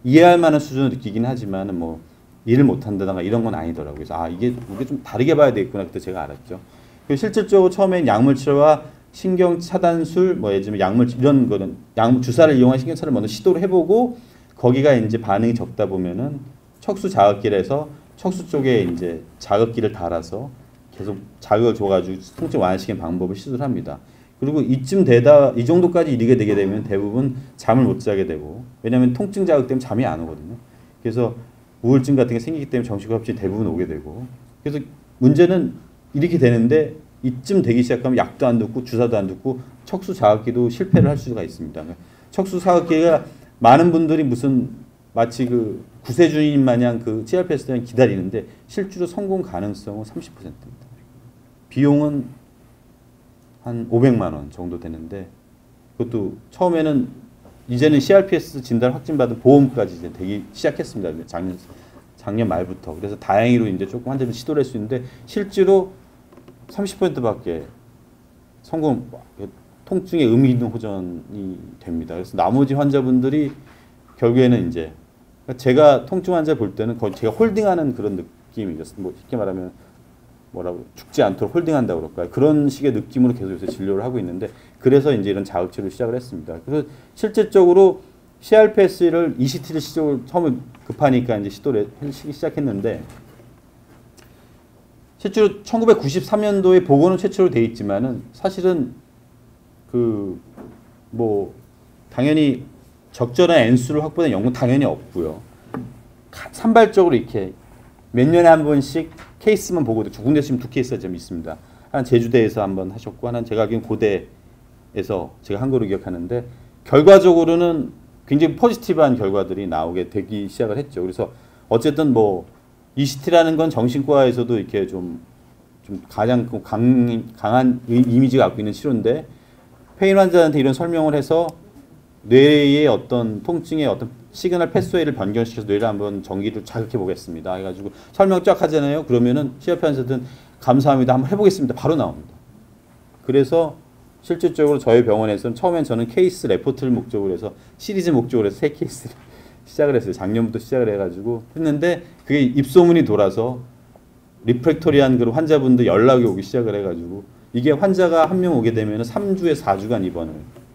이해할 만한 수준을 느끼긴 하지만 뭐 일을 못한다든가 이런 건 아니더라고요. 그래서 아 이게 좀 다르게 봐야 되겠구나 그때 제가 알았죠. 그리고 실질적으로 처음엔 약물 치료와 신경 차단술, 뭐 예를 들면 약물 이런 거는 약 주사를 이용한 신경 차를 먼저 시도를 해보고 거기가 이제 반응이 적다 보면은 척수 자극기에서 척수 쪽에 이제 자극기를 달아서 계속 자극을 줘가지고 통증 완화시키는 방법을 시도를 합니다. 그리고 이쯤 되다 이 정도까지 이르게 되게 되면 대부분 잠을 못 자게 되고 왜냐하면 통증 자극 때문에 잠이 안 오거든요. 그래서 우울증 같은 게 생기기 때문에 정신과합증이 대부분 오게 되고 그래서 문제는 이렇게 되는데 이쯤 되기 시작하면 약도 안 듣고 주사도 안 듣고 척수 자극기도 실패를 할 수가 있습니다. 척수 자극기가 많은 분들이 무슨 마치 그 구세주인 마냥 그 CRPS 때문에 기다리는데 실제로 성공 가능성은 30%입니다. 비용은 한 500만 원 정도 되는데 그것도 처음에는 이제는 CRPS 진단 확진받은 보험까지 이제 되기 시작했습니다. 작년 말부터. 그래서 다행히로 이제 조금 환자들 시도를 할 수 있는데 실제로 30%밖에 성공 통증에 의미 있는 호전이 됩니다. 그래서 나머지 환자분들이 결국에는 이제 제가 통증 환자 볼 때는 거의 제가 홀딩하는 그런 느낌이죠. 뭐 쉽게 말하면 뭐라고 죽지 않도록 홀딩한다고 그럴까요? 그런 식의 느낌으로 계속 요새 진료를 하고 있는데 그래서 이제 이런 자극치료를 시작을 했습니다. 그래서 실질적으로 CRPS를 ECT를 시작을 처음에 급하니까 이제 시도를 시작했는데 실제로 1993년도에 보고는 최초로 돼 있지만은 사실은 그 뭐 당연히 적절한 N수를 확보된 연구는 당연히 없고요. 산발적으로 이렇게 몇 년에 한 번씩 케이스만 보고도 두 군데 지금 두 케이스가 좀 있습니다. 하나는 제주대에서 한번 하셨고 하나는 제가 알기로는 고대에서 제가 한 거로 기억하는데 결과적으로는 굉장히 포지티브한 결과들이 나오게 되기 시작을 했죠. 그래서 어쨌든 뭐 ECT라는 건 정신과에서도 이렇게 좀 가장 강한 이미지가 갖고 있는 치료인데 페인 환자한테 이런 설명을 해서 뇌의 어떤 통증의 어떤 시그널 패스웨이를 변경시켜서 뇌를 한번 전기를 자극해 보겠습니다. 해가지고 설명 쫙 하잖아요. 그러면은 CRP 환자들은 감사합니다. 한번 해보겠습니다. 바로 나옵니다. 그래서 실질적으로 저희 병원에서는 처음엔 저는 케이스 레포트를 목적으로 해서 시리즈 목적으로 해서 3케이스를 시작을 했어요. 작년부터 시작을 해가지고 했는데 그게 입소문이 돌아서 리프렉토리한 그런 환자분들 연락이 오기 시작을 해가지고 이게 환자가 한 명 오게 되면 3주에 4주간 입원을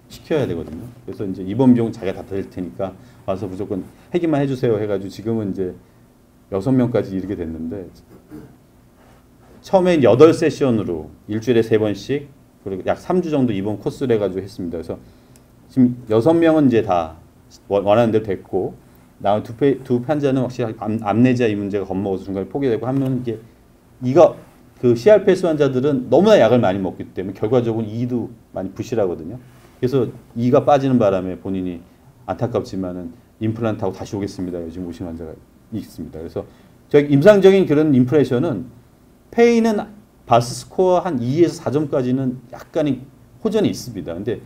시켜야 되거든요. 그래서 이제 입원 비용 자기가 다 드릴 테니까 와서 무조건 해기만 해주세요 해가지고 지금은 이제 6명까지 이르게 됐는데 처음엔 8세션으로 일주일에 3번씩 그리고 약 3주 정도 입원 코스를 해가지고 했습니다. 그래서 지금 6명은 이제 다 원하는 대로 됐고 나머지 두 환자는 확실히 암내지아 이 문제가 겁먹어서 중간에 포기되고 하면 이거 그 CRPS 환자들은 너무나 약을 많이 먹기 때문에 결과적으로 이도 많이 부실하거든요. 그래서 이가 빠지는 바람에 본인이 안타깝지만은 임플란트하고 다시 오겠습니다. 요즘 오신 환자가 있습니다. 그래서 저희 임상적인 그런 임프레션은 페인은 바스 스코어 한 2에서 4점까지는 약간의 호전이 있습니다. 근데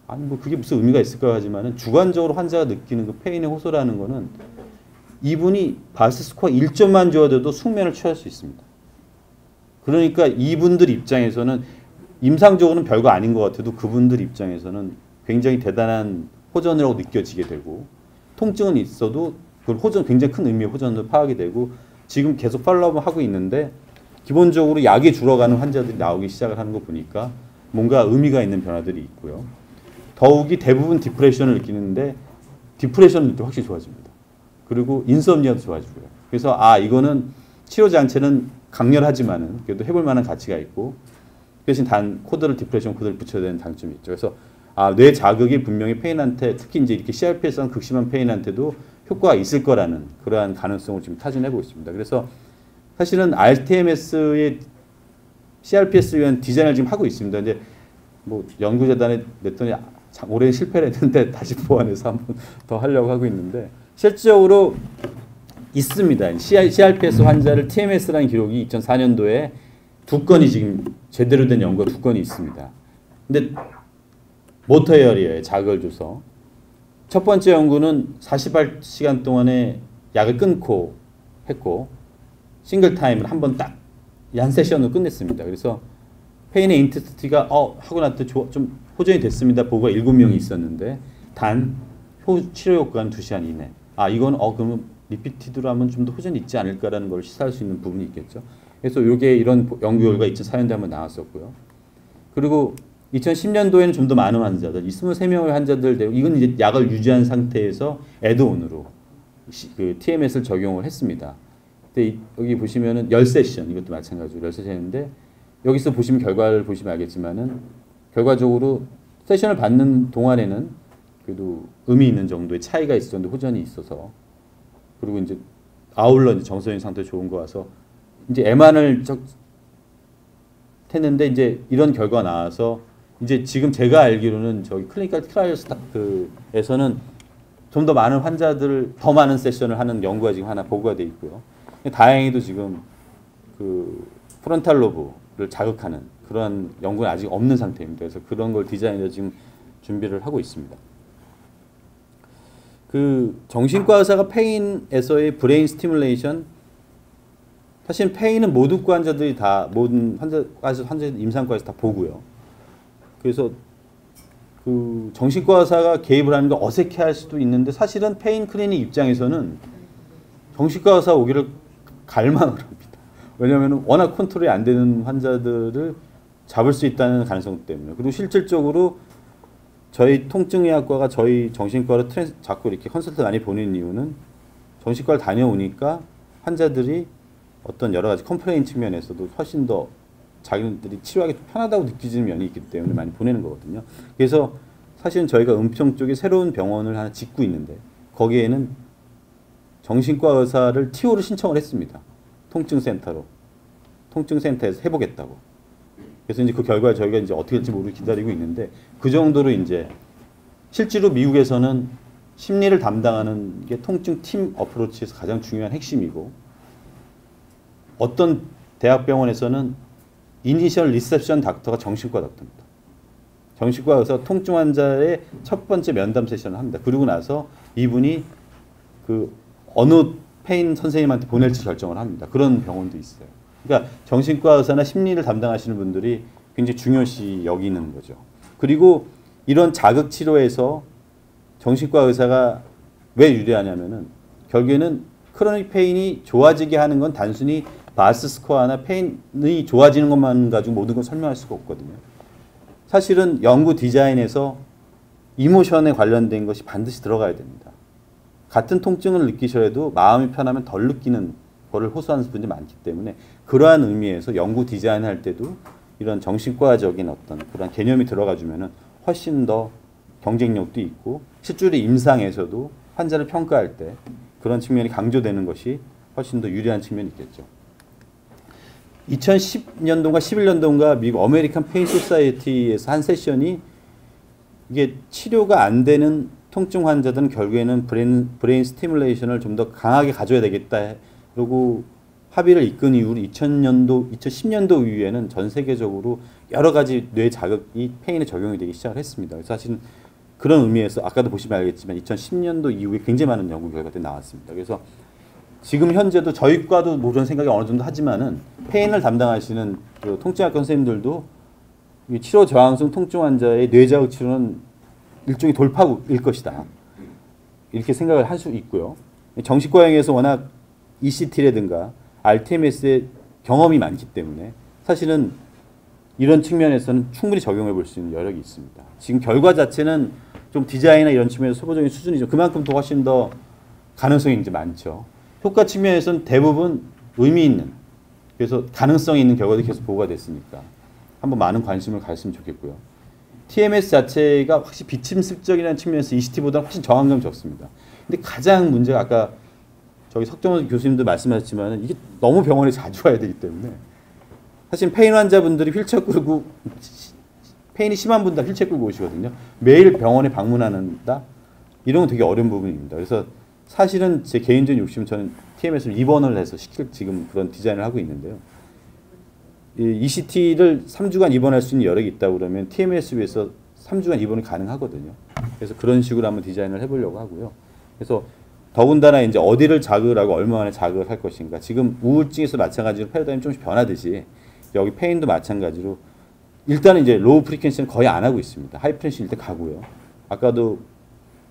아니 뭐 그게 무슨 의미가 있을까 하지만은 주관적으로 환자가 느끼는 그 페인의 호소라는 거는 이분이 바스 스코어 1점만 줘도 숙면을 취할 수 있습니다. 그러니까 이분들 입장에서는 임상적으로는 별거 아닌 것 같아도 그분들 입장에서는 굉장히 대단한 호전이라고 느껴지게 되고 통증은 있어도 그 호전 굉장히 큰 의미의 호전을 파악이 되고 지금 계속 팔로우업을 하고 있는데 기본적으로 약이 줄어가는 환자들이 나오기 시작을 하는 거 보니까 뭔가 의미가 있는 변화들이 있고요. 더욱이 대부분 디프레션을 느끼는데 디프레션은 확실히 좋아집니다. 그리고 인썸니아도 좋아지고요. 그래서 이거는 치료 장치는 강렬하지만은 그래도 해볼 만한 가치가 있고 대신 단 디프레션 코드를 붙여야 되는 장점이 있죠. 그래서 뇌 자극이 분명히 페인한테 특히 이제 이렇게 CRPS한 극심한 페인한테도 효과가 있을 거라는 그러한 가능성을 지금 타진해보고 있습니다. 그래서 사실은 RTMS의 CRPS에 위한 디자인을 지금 하고 있습니다. 근데 뭐 연구재단에 냈더니 올해 실패를 했는데 다시 보완해서 한번 더 하려고 하고 있는데 실질적으로 있습니다. CRPS 환자를 TMS라는 기록이 2004년도에 2건이 지금 제대로 된 연구가 2건이 있습니다. 근데 모터 에어리어에 자극을 줘서 첫 번째 연구는 48시간 동안에 약을 끊고 했고 싱글 타임을 한 번 딱 한 세션으로 끝냈습니다. 그래서 페인의 인텐시티가 하고 났더니 좀 호전이 됐습니다. 보고가 7명이 있었는데 단 치료 효과는 2시간 이내. 이건 그러면 리피티드로 하면 좀 더 호전이 있지 않을까라는 걸 시사할 수 있는 부분이 있겠죠. 그래서 이게 이런 연구 결과 2004년도에 한번 나왔었고요. 그리고 2010년도에는 좀 더 많은 환자들, 23명의 환자들 되고 이건 이제 약을 유지한 상태에서 애드온으로 그 TMS를 적용을 했습니다. 근데 여기 보시면은 10세션, 이것도 마찬가지로 10세션인데 여기서 보시면 결과를 보시면 알겠지만은 결과적으로 세션을 받는 동안에는 그래도 의미 있는 정도의 차이가 있었는데 호전이 있어서 그리고 이제 아울러 이제 정서적인 상태 좋은 거 와서 이제 MR을 했는데 이제 이런 결과가 나와서 이제 지금 제가 알기로는 저기 클리니컬 트라이얼 스타트에서는 좀 더 많은 환자들을 더 많은 세션을 하는 연구가 지금 하나 보고가 돼 있고요. 다행히도 지금 그 프론탈 로브를 자극하는 그런 연구는 아직 없는 상태입니다. 그래서 그런 걸 디자인해서 지금 준비를 하고 있습니다. 그 정신과 의사가 페인에서의 브레인 스티뮬레이션, 사실 페인은 모든 환자들이 다 모든 환자 임상과에서 다 보고요. 그래서 그 정신과 의사가 개입을 하는 거 어색해할 수도 있는데 사실은 페인 클리닉 입장에서는 정신과 의사 오기를 갈망을 합니다. 왜냐하면 워낙 컨트롤이 안 되는 환자들을 잡을 수 있다는 가능성 때문에. 그리고 실질적으로 저희 통증의학과가 저희 정신과로 자꾸 이렇게 컨설트 많이 보내는 이유는 정신과를 다녀오니까 환자들이 어떤 여러 가지 컴플레인 측면에서도 훨씬 더 자기들이 치료하기 편하다고 느끼는 면이 있기 때문에 많이 보내는 거거든요. 그래서 사실은 저희가 은평 쪽에 새로운 병원을 하나 짓고 있는데 거기에는 정신과 의사를 TO를 신청을 했습니다. 통증센터로. 통증센터에서 해보겠다고. 그래서 이제 그 결과에 저희가 이제 어떻게 될지 모르고 기다리고 있는데 그 정도로 이제 실제로 미국에서는 심리를 담당하는 게 통증 팀 어프로치에서 가장 중요한 핵심이고 어떤 대학병원에서는 이니셜 리셉션 닥터가 정신과 닥터입니다. 정신과 의사 통증 환자의 첫 번째 면담 세션을 합니다. 그러고 나서 이분이 그 어느 페인 선생님한테 보낼지 결정을 합니다. 그런 병원도 있어요. 그러니까 정신과 의사나 심리를 담당하시는 분들이 굉장히 중요시 여기는 거죠. 그리고 이런 자극 치료에서 정신과 의사가 왜 유리하냐면은 결국에는 크로닉 페인이 좋아지게 하는 건 단순히 바스 스코어나 페인이 좋아지는 것만 가지고 모든 걸 설명할 수가 없거든요. 사실은 연구 디자인에서 이모션에 관련된 것이 반드시 들어가야 됩니다. 같은 통증을 느끼셔도 마음이 편하면 덜 느끼는 거를 호소하는 분들이 많기 때문에 그러한 의미에서 연구 디자인할 때도 이런 정신과적인 어떤 그런 개념이 들어가주면은 훨씬 더 경쟁력도 있고 실제로 임상에서도 환자를 평가할 때 그런 측면이 강조되는 것이 훨씬 더 유리한 측면이 있겠죠. 2010년도인가 11년도인가 미국 어메리칸 페인 소사이어티에서 한 세션이 이게 치료가 안 되는 통증 환자들은 결국에는 브레인 스티뮬레이션을 좀 더 강하게 가져야 되겠다. 그리고 합의를 이끈 이후로 2010년도 이후에는 전 세계적으로 여러 가지 뇌 자극이 페인에 적용이 되기 시작을 했습니다. 사실은 그런 의미에서 아까도 보시면 알겠지만 2010년도 이후에 굉장히 많은 연구 결과들이 나왔습니다. 그래서 지금 현재도 저희 과도 뭐 그런 생각이 어느 정도 하지만은 페인을 담당하시는 그 통증학과 선생님들도 이 치료 저항성 통증 환자의 뇌자극 치료는 일종의 돌파구일 것이다. 이렇게 생각을 할 수 있고요. 정신과형에서 워낙 ECT라든가 RTMS의 경험이 많기 때문에 사실은 이런 측면에서는 충분히 적용해 볼 수 있는 여력이 있습니다. 지금 결과 자체는 좀 디자인이나 이런 측면에서 소보적인 수준이죠. 그만큼 더 훨씬 더 가능성이 이제 많죠. 효과 측면에서는 대부분 의미 있는, 그래서 가능성이 있는 결과들이 계속 보고가 됐으니까 한번 많은 관심을 가졌으면 좋겠고요. TMS 자체가 확실히 비침습적이라는 측면에서 ECT보다 훨씬 저항감이 적습니다. 근데 가장 문제가 아까 저기 석정원 교수님도 말씀하셨지만 이게 너무 병원에 자주 와야 되기 때문에 사실 페인 환자분들이 휠체어 끌고 페인이 심한 분들 휠체어 끌고 오시거든요. 매일 병원에 방문한다? 이런 건 되게 어려운 부분입니다. 그래서 사실은 제 개인적인 욕심은 저는 TMS를 입원을 해서 시킬 지금 그런 디자인을 하고 있는데요. ECT를 3주간 입원할 수 있는 여력이 있다고 그러면 TMS 위해서 3주간 입원이 가능하거든요. 그래서 그런 식으로 한번 디자인을 해보려고 하고요. 그래서 더군다나 이제 어디를 자극을 하고 얼마 만에 자극을 할 것인가. 지금 우울증에서 마찬가지로 패러다임이 조금씩 변하듯이 여기 페인도 마찬가지로 일단은 이제 로우 프리퀀시는 거의 안 하고 있습니다. 하이 프리퀀시 일단 가고요. 아까도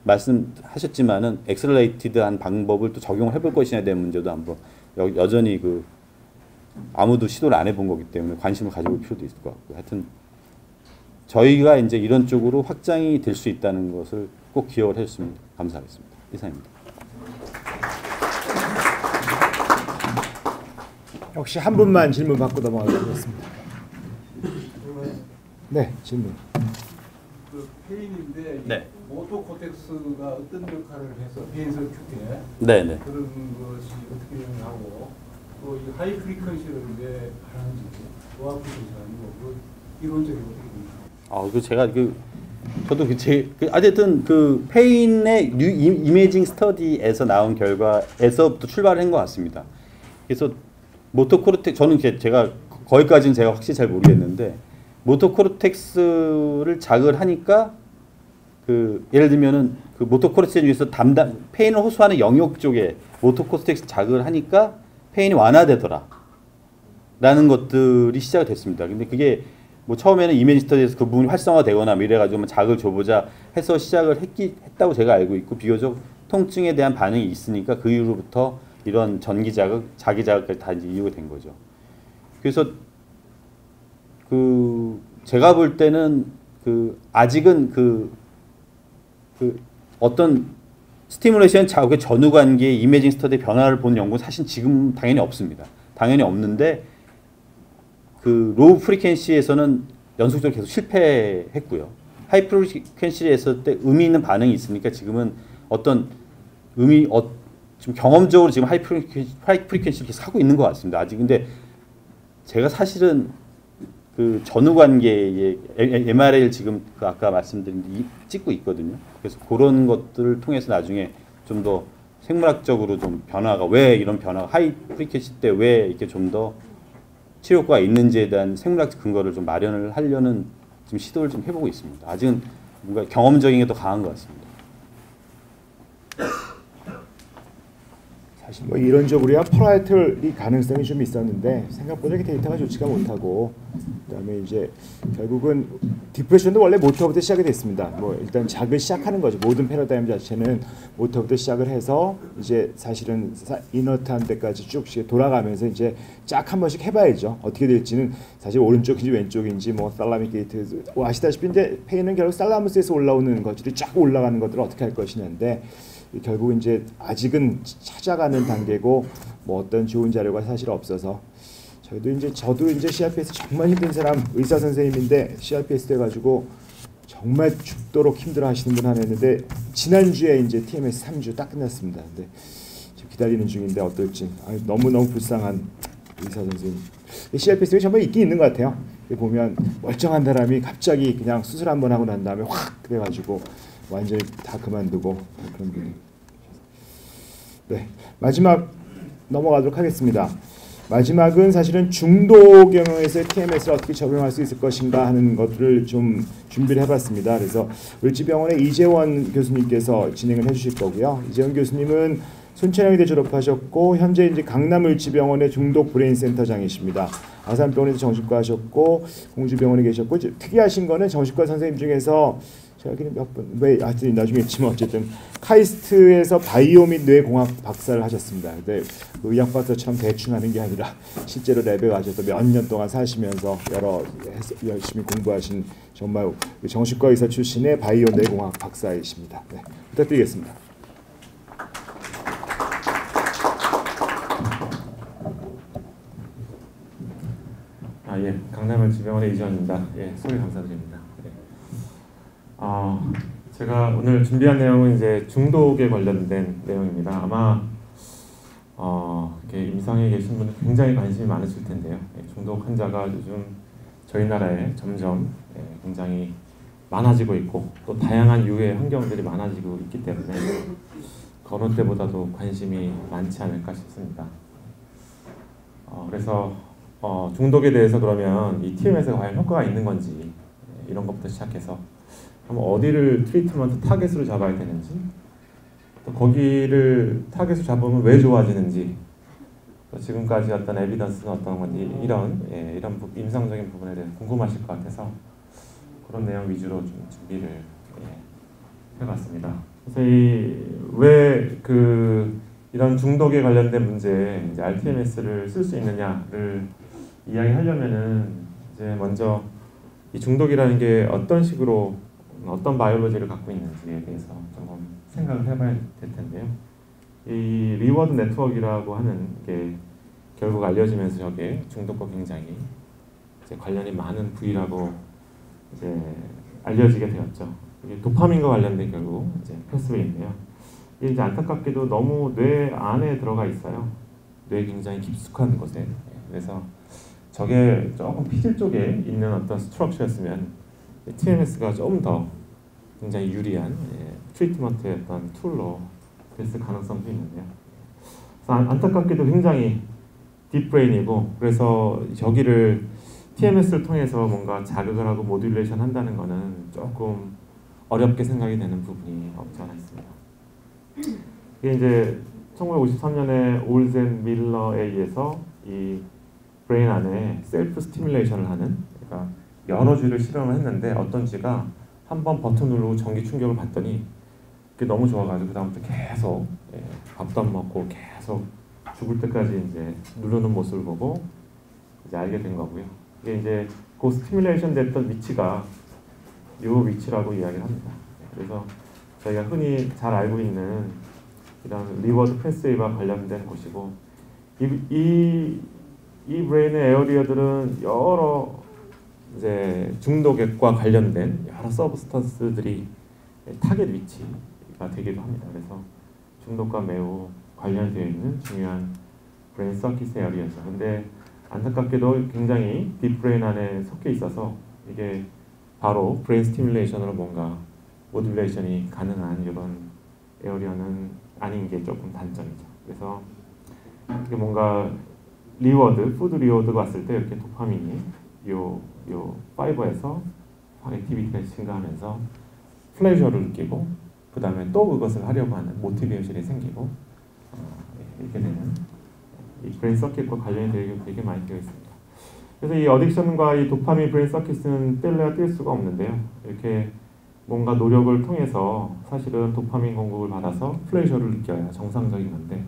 말씀하셨지만은 엑셀레이티드한 방법을 또 적용을 해볼 것이냐에 대한 문제도 한번 여전히 그 아무도 시도를 안 해본 거기 때문에 관심을 가져볼 필요도 있을 것 같고요. 하여튼 저희가 이제 이런 쪽으로 확장이 될 수 있다는 것을 꼭 기억을 해주시면 감사하겠습니다. 이상입니다. 혹시 한 분만 질문 받고 넘어가도록 하겠습니다. 네, 질문. 그 페인인데 네. 모토 코텍스가 어떤 역할을 해서 페인설 큐에 네네. 그런 것이 어떻게 영향하고 또 이 하이 프리퀀시를 왜 하는지 로아 프리퀀시 아니고 그 이론적으로 어떻게 됩니까? 그 제가 저도 어쨌든 그 페인의 뉴 이미징 스터디에서 나온 결과에서부터 출발을 한 것 같습니다. 그래서 모토코르텍 저는 제가 거기까지는 제가 확실히 잘 모르겠는데 모토코르텍스를 자극을 하니까 그 예를 들면은 그 모토코르텍스 중에서 페인을 호소하는 영역 쪽에 모토코르텍스 자극을 하니까 페인이 완화되더라 라는 것들이 시작이 됐습니다. 근데 그게 뭐 처음에는 이미지 스터디에서 그 부분이 활성화되거나 이래가지고 자극을 줘보자 해서 시작을 했다고 제가 알고 있고 비교적 통증에 대한 반응이 있으니까 그 이후로부터 이런 전기 자극, 자기 자극까지 다 이제 이유가 된 거죠. 그래서 그 제가 볼 때는 그 아직은 그 어떤 스티뮬레이션 자극의 전후 관계의 이미징 스터디 변화를 본 연구는 사실 지금 당연히 없습니다. 당연히 없는데 그 로우 프리퀀시에서는 연속적으로 계속 실패했고요. 하이 프리퀀시에서 때 의미 있는 반응이 있으니까 지금은 어떤 지금 경험적으로 지금 하이 프리퀀시를 계속 하고 있는 것 같습니다. 아직 근데 제가 사실은 그 전후 관계의 MRA를 지금 그 아까 말씀드린 찍고 있거든요. 그래서 그런 것들을 통해서 나중에 좀 더 생물학적으로 좀 변화가 왜 이런 변화가 하이 프리퀀시 때 왜 이렇게 좀 더 치료 효과가 있는지에 대한 생물학 근거를 좀 마련을 하려는 지금 시도를 좀 해보고 있습니다. 아직은 뭔가 경험적인 게 더 강한 것 같습니다. 사실 뭐 이론적으로야 퍼라이틀이 가능성이 좀 있었는데 생각보다 데이터가 좋지가 못하고 그다음에 이제 결국은 디프레션도 원래 모터부터 시작이 됐습니다. 뭐 일단 작을 시작하는 거죠. 모든 패러다임 자체는 모터부터 시작을 해서 이제 사실은 이너트한 데까지 쭉 돌아가면서 이제 쫙 한 번씩 해봐야죠. 어떻게 될지는 사실 오른쪽인지 왼쪽인지 뭐 살라믹 게이트 아시다시피 이제 페인은 결국 살라무스에서 올라오는 것들이 쫙 올라가는 것들을 어떻게 할 것이냐인데 결국 이제 아직은 찾아가는 단계고 뭐 어떤 좋은 자료가 사실 없어서 저도 이제 CRPS 정말 힘든 사람 의사 선생님인데 CRPS 돼가지고 정말 죽도록 힘들어하시는 분 하나 했는데 지난주에 이제 TMS 3주 딱 끝났습니다. 근데 지금 기다리는 중인데 어떨지 너무 불쌍한 의사 선생님. CRPS가 정말 있긴 있는 것 같아요. 보면 멀쩡한 사람이 갑자기 그냥 수술 한번 하고 난 다음에 확 그래가지고 완전히 다 그만두고 그런 분이. 네, 마지막 넘어가도록 하겠습니다. 마지막은 사실은 중도 경영에서 TMS를 어떻게 적용할 수 있을 것인가 하는 것들을 좀 준비를 해봤습니다. 그래서 을지병원의 이재원 교수님께서 진행을 해주실 거고요. 이재원 교수님은 순천향의대 졸업하셨고 현재 이제 강남을지병원의 중독 브레인센터장이십니다. 아산병원에서 정신과 하셨고 공주병원에 계셨고 특이하신 거는 정신과 선생님 중에서 여기는 몇 분, 왜 하여튼 나중에 있지만 어쨌든 카이스트에서 바이오 및 뇌공학 박사를 하셨습니다. 근데 의학 박사처럼 대충 하는 게 아니라 실제로 랩에 가셔서 몇 년 동안 사시면서 열심히 공부하신 정말 정신과 의사 출신의 바이오 뇌공학 박사이십니다. 네, 부탁드리겠습니다. 예, 강남을지병원의 이재원입니다. 예, 소개 감사드립니다. 제가 오늘 준비한 내용은 이제 중독에 관련된 내용입니다. 아마 이렇게 임상에 계신 분들 굉장히 관심이 많으실 텐데요. 중독 환자가 요즘 저희 나라에 점점 굉장히 많아지고 있고 또 다양한 유해 환경들이 많아지고 있기 때문에 그 어느 때보다도 관심이 많지 않을까 싶습니다. 그래서 중독에 대해서 그러면 이 TMS가 과연 효과가 있는 건지 이런 것부터 시작해서 그럼 어디를 트리트먼트 타겟으로 잡아야 되는지, 또 거기를 타겟으로 잡으면 왜 좋아지는지, 또 지금까지 어떤 에비던스는 어떤 건지 이런 임상적인 부분에 대해서 궁금하실 것 같아서 그런 내용 위주로 좀 준비를 해봤습니다. 그래서 왜 이런 중독에 관련된 문제, 이제 RTMS를 쓸 수 있느냐를 이야기하려면은 이제 먼저 이 중독이라는 게 어떤 식으로 어떤 바이올로지를 갖고 있는지에 대해서 조금 생각을 해봐야 될 텐데요. 이 리워드 네트워크라고 하는 게 결국 알려지면서 저게 중독과 굉장히 이제 관련이 많은 부위라고 이제 알려지게 되었죠. 이게 도파민과 관련된 결국 이제 패스웨이인데요. 이게 이제 안타깝게도 너무 뇌 안에 들어가 있어요. 뇌 굉장히 깊숙한 곳에. 그래서 저게 조금 피질 쪽에 있는 어떤 스트럭처였으면 TMS가 좀 더 굉장히 유리한 트리트먼트의 어떤 툴로 됐을 가능성도 있는데요. 그래서 안타깝게도 굉장히 딥브레인이고, 그래서 저기를 TMS를 통해서 뭔가 자극을 하고 모듈레이션 한다는 거는 조금 어렵게 생각이 되는 부분이 없지 않아 있습니다. 이게 이제 1953년에 올젠 밀러에 의해서 이 브레인 안에 셀프 스티뮬레이션을 하는, 그러니까 여러 쥐를 실험을 했는데 어떤 쥐가 한번 버튼 누르고 전기 충격을 받더니 그게 너무 좋아가지고 그다음부터 계속 밥도 안 먹고 계속 죽을 때까지 이제 누르는 모습을 보고 이제 알게 된 거고요. 이게 이제 그 스티뮬레이션 됐던 위치가 이 위치라고 이야기를 합니다. 그래서 저희가 흔히 잘 알고 있는 이런 리워드 패스웨이와 관련된 곳이고, 이 브레인의 에어리어들은 여러 이제 중독액과 관련된 여러 서브스턴스들이 타겟 위치가 되기도 합니다. 그래서 중독과 매우 관련되어 있는 중요한 브레인 서킷 에어리어죠. 근데 안타깝게도 굉장히 딥브레인 안에 섞여 있어서 이게 바로 브레인 스티뮬레이션으로 뭔가 모듈레이션이 가능한 이런 에어리어는 아닌 게 조금 단점이죠. 그래서 이게 뭔가 리워드, 푸드 리워드가 왔을 때 이렇게 도파민이 요 파이버에서 액티비티가 증가하면서 플레저를 느끼고, 그 다음에 또 그것을 하려고 하는 모티베이션이 생기고, 이렇게 되는 이 브레인 서킷과 관련이 되게 많이 되어 있습니다. 그래서 이 어딕션과 이 도파민 브레인 서킷은 뗄래야 뗄 수가 없는데요. 이렇게 뭔가 노력을 통해서 사실은 도파민 공급을 받아서 플레저를 느껴야 정상적인 건데,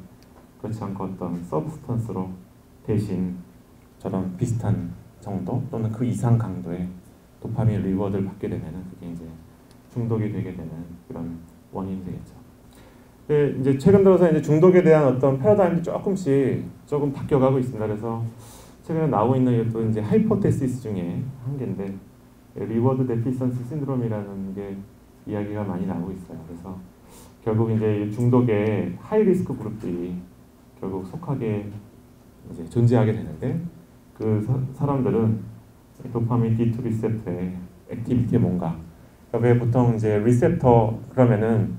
그렇지 않고 어떤 서브스턴스로 대신 저런 비슷한 정도 또는 그 이상 강도의 도파민 리워드를 받게 되면은 그게 이제 중독이 되게 되는 그런 원인이 되겠죠. 근데 이제 최근 들어서 이제 중독에 대한 어떤 패러다임이 조금 바뀌어가고 있습니다. 그래서 최근에 나오고 있는 또 이제 하이포테시스 중에 한 개인데, 리워드 데피션시 신드롬이라는 게 이야기가 많이 나오고 있어요. 그래서 결국 이제 중독의 하이 리스크 그룹들이 결국 속하게 이제 존재하게 되는데, 그 사람들은 도파민 D2 리셉터의 액티비티에 뭔가, 그러니까 왜 보통 이제 리셉터 그러면은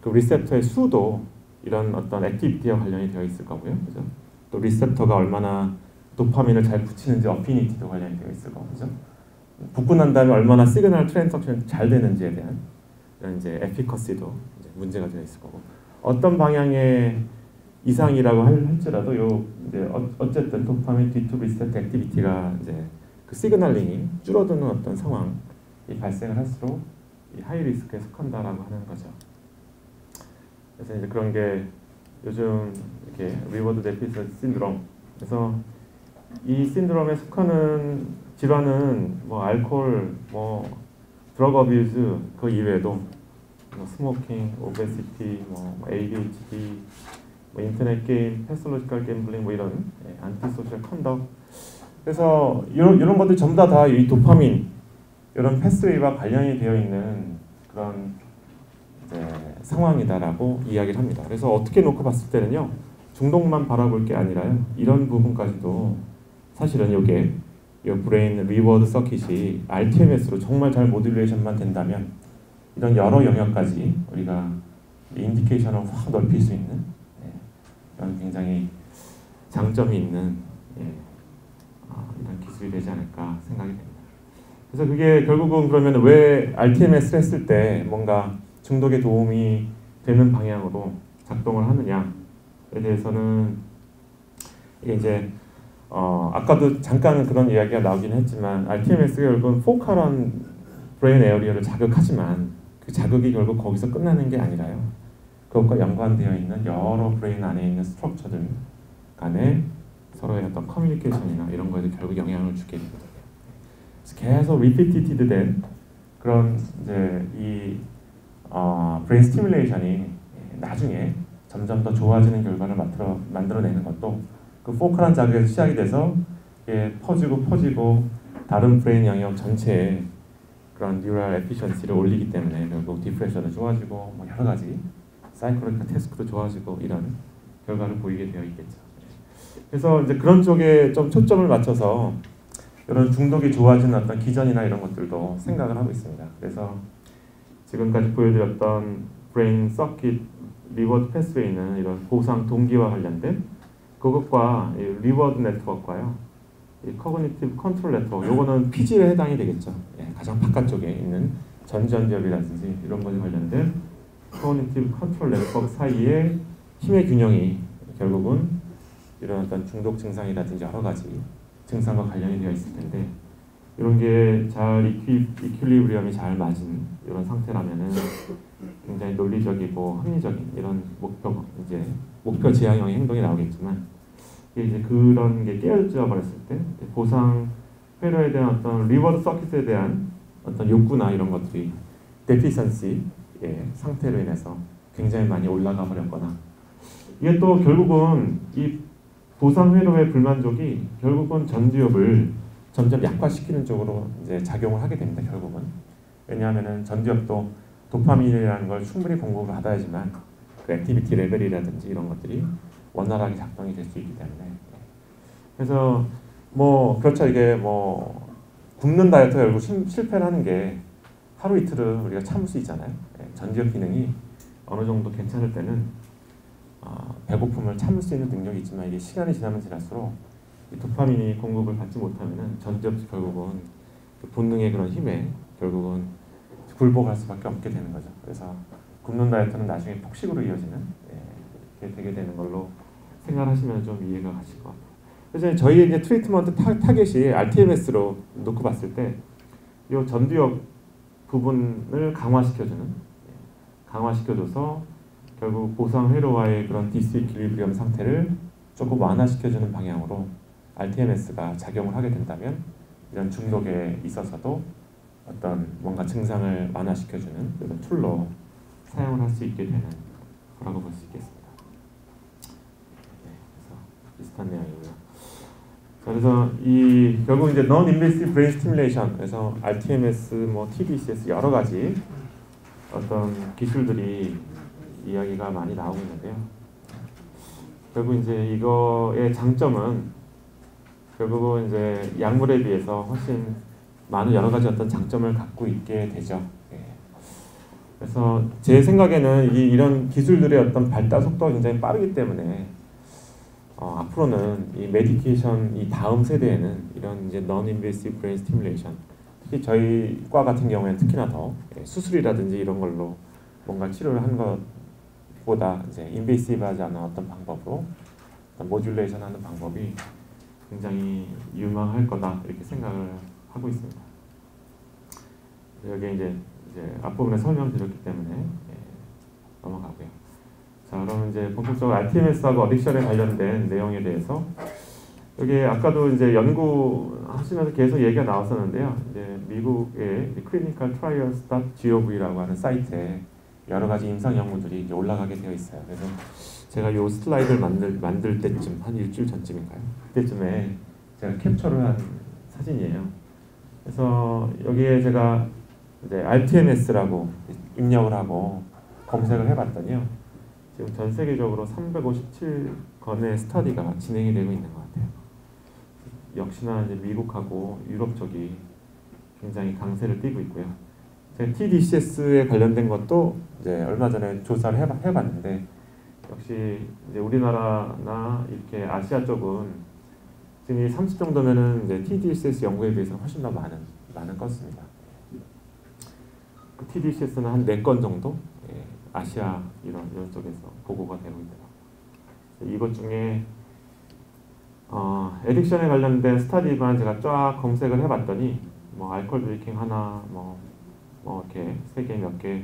그 리셉터의 수도 이런 어떤 액티비티와 관련이 되어 있을 거고요, 그죠? 또 리셉터가 얼마나 도파민을 잘 붙이는지 어피니티도 관련이 되어 있을 거고, 그죠? 붙고 난 다음에 얼마나 시그널 트랜스덕션이 잘 되는지에 대한 이런 이제 에피커시도 이제 문제가 되어 있을 거고, 어떤 방향의 이상이라고 할지라도 요 이제 어쨌든 도파민 D2 리셉터 액티비티가 이제 그 시그널링이 줄어드는 어떤 상황이 발생을 할수록 이 하이 리스크에 속한다라고 하는 거죠. 그래서 이제 그런 게 요즘 이렇게 리워드 데피션 신드롬, 그래서 이 신드롬에 속하는 질환은 뭐 알코올, 뭐 드러그 어뷰즈 그 이외에도 뭐 스모킹, 오베시티, 뭐 ADHD, 뭐 인터넷 게임, 패솔로지컬 갬블링, 뭐 이런 안티소셜 컨덕, 그래서 이런 것들 전부 다 이 도파민 이런 패스웨이와 관련이 되어 있는 그런 이제 상황이다라고 이야기를 합니다. 그래서 어떻게 놓고 봤을 때는요, 중독만 바라볼 게 아니라요, 이런 부분까지도 사실은 이게 이 브레인 리워드 서킷이 RTMS로 정말 잘 모듈레이션만 된다면 이런 여러 영역까지 우리가 인디케이션을 확 넓힐 수 있는 이런 굉장히 장점이 있는 이런 기술이 되지 않을까 생각이 됩니다. 그래서 그게 결국은 그러면 왜 RTMS를 했을 때 뭔가 중독에 도움이 되는 방향으로 작동을 하느냐에 대해서는 이게 이제 아까도 잠깐 그런 이야기가 나오긴 했지만 RTMS가 결국은 포컬한 브레인 에어리어를 자극하지만 그 자극이 결국 거기서 끝나는 게 아니라요. 그것과 연관되어 있는 여러 브레인 안에 있는 스트럭처들 간에 서로의 어떤 커뮤니케이션이나 이런 거에도 결국 영향을 주게 됩니다. 그래서 계속 리피티티드 된 그런 이제 이 브레인 스티뮬레이션이 나중에 점점 더 좋아지는 결과를 만들어내는 것도 그 포컬한 자극에서 시작이 돼서 이게 퍼지고 다른 브레인 영역 전체에 그런 뉴럴 에피션시를 올리기 때문에 결국 디프레션도 좋아지고 뭐 여러 가지 사이클로기컬 태스크도 좋아지고 이런 결과를 보이게 되어 있겠죠. 그래서 이제 그런 쪽에 좀 초점을 맞춰서 이런 중독이 좋아지는 어떤 기전이나 이런 것들도 생각을 하고 있습니다. 그래서 지금까지 보여드렸던 브레인 서킷 리워드 패스웨이는 이런 보상 동기와 관련된 그것과 이 리워드 네트워크와요. 이 커그니티브 컨트롤 네트워크 요거는 PG에 해당이 되겠죠. 예, 가장 바깥쪽에 있는 전전기업이라든지 이런 것에 관련된 커그니티브 컨트롤 네트워크 사이의 힘의 균형이 결국은 이런 어떤 중독 증상이라든지 여러 가지 증상과 관련이 되어 있을 텐데 이런 게 잘 이퀄리브리엄이 잘 맞은 이런 상태라면은 굉장히 논리적이고 합리적인 이런 목표 지향형의 행동이 나오겠지만 이제 그런 게 깨어져 버렸을 때 보상 회로에 대한 어떤 리워드 서킷에 대한 어떤 욕구나 이런 것들이 데피션시의 상태로 인해서 굉장히 많이 올라가 버렸거나 이게 또 결국은 이 보상 회로의 불만족이 결국은 전두엽을 점점 약화시키는 쪽으로 이제 작용을 하게 됩니다. 결국은 왜냐하면은 전두엽도 도파민이라는 걸 충분히 공급을 받아야지만 그 액티비티 레벨이라든지 이런 것들이 원활하게 작동이 될 수 있기 때문에 그래서 뭐 그렇죠. 이게 뭐 굶는 다이어트가 결국 실패를 하는 게 하루 이틀은 우리가 참을 수 있잖아요. 전두엽 기능이 어느 정도 괜찮을 때는 배고픔을 참을 수 있는 능력이 있지만 이게 시간이 지나면 지날수록 이 도파민이 공급을 받지 못하면은 전두엽이 결국은 그 본능의 그런 힘에 결국은 굴복할 수밖에 없게 되는 거죠. 그래서 굶는 다이어트는 나중에 폭식으로 이어지는 이렇게 되게 되는 걸로 생각하시면 좀 이해가 가실 것 같아요. 그래서 저희의 이제 트리트먼트 타겟이 RTMS로 놓고 봤을 때 이 전두엽 부분을 강화시켜줘서 결국 보상 회로와의 그런 디스이퀄리브리엄 상태를 조금 완화시켜주는 방향으로 RTMS가 작용을 하게 된다면 이런 중독에 있어서도 어떤 뭔가 증상을 완화시켜주는 그런 툴로 사용을 할 수 있게 되는 거라고 볼 수 있겠습니다. 그래서 비슷한 내용이고요. 그래서 이 결국 이제 non-invasive brain stimulation 그래서 RTMS, 뭐 TDCS 여러 가지 어떤 기술들이 이야기가 많이 나오고 있는데요. 결국 이제 이거의 장점은 결국은 이제 약물에 비해서 훨씬 많은 여러 가지 어떤 장점을 갖고 있게 되죠. 그래서 제 생각에는 이런 기술들의 어떤 발달 속도가 굉장히 빠르기 때문에 앞으로는 이 메디케이션 이 다음 세대에는 이런 이제 non-invasive brain stimulation 특히 저희 과 같은 경우에는 특히나 더 수술이라든지 이런 걸로 뭔가 치료를 하는 것보다 이제 인베이시브하지 않은 어떤 방법으로 어떤 모듈레이션 하는 방법이 굉장히 유망할 거다 이렇게 생각을 하고 있습니다. 여기 이제 앞부분에 설명드렸기 때문에 넘어가고요. 자, 그럼 이제 본격적으로 RTMS하고 어딕션에 관련된 내용에 대해서 여기 아까도 이제 연구하시면서 계속 얘기가 나왔었는데요. 이제 미국의 clinicaltrials.gov라고 하는 사이트에 여러 가지 임상 연구들이 이제 올라가게 되어 있어요. 그래서 제가 이 슬라이드를 만들 때쯤 한 일주일 전쯤인가요? 그때쯤에 제가 캡처를 한 사진이에요. 그래서 여기에 제가 이제 RTMS라고 입력을 하고 검색을 해봤더니요. 지금 전 세계적으로 357건의 스터디가 진행이 되고 있는 것 같아요. 역시나 이제 미국하고 유럽 쪽이 굉장히 강세를 띠고 있고요. 제가 TDCS에 관련된 것도 이제 얼마 전에 조사를 해봤는데 역시 이제 우리나라나 이렇게 아시아 쪽은 지금 30 정도면은 이제 TDCS 연구에 비해서 훨씬 더 많은 나는 껐습니다. TDCS는 한 4건 정도 아시아 이런 쪽에서 보고가 되고 있더라고요. 이것 중에 에딕션에 관련된 스터디만 제가 쫙 검색을 해봤더니 뭐 알코올 브레이킹 하나 뭐 이렇게 3개 몇 개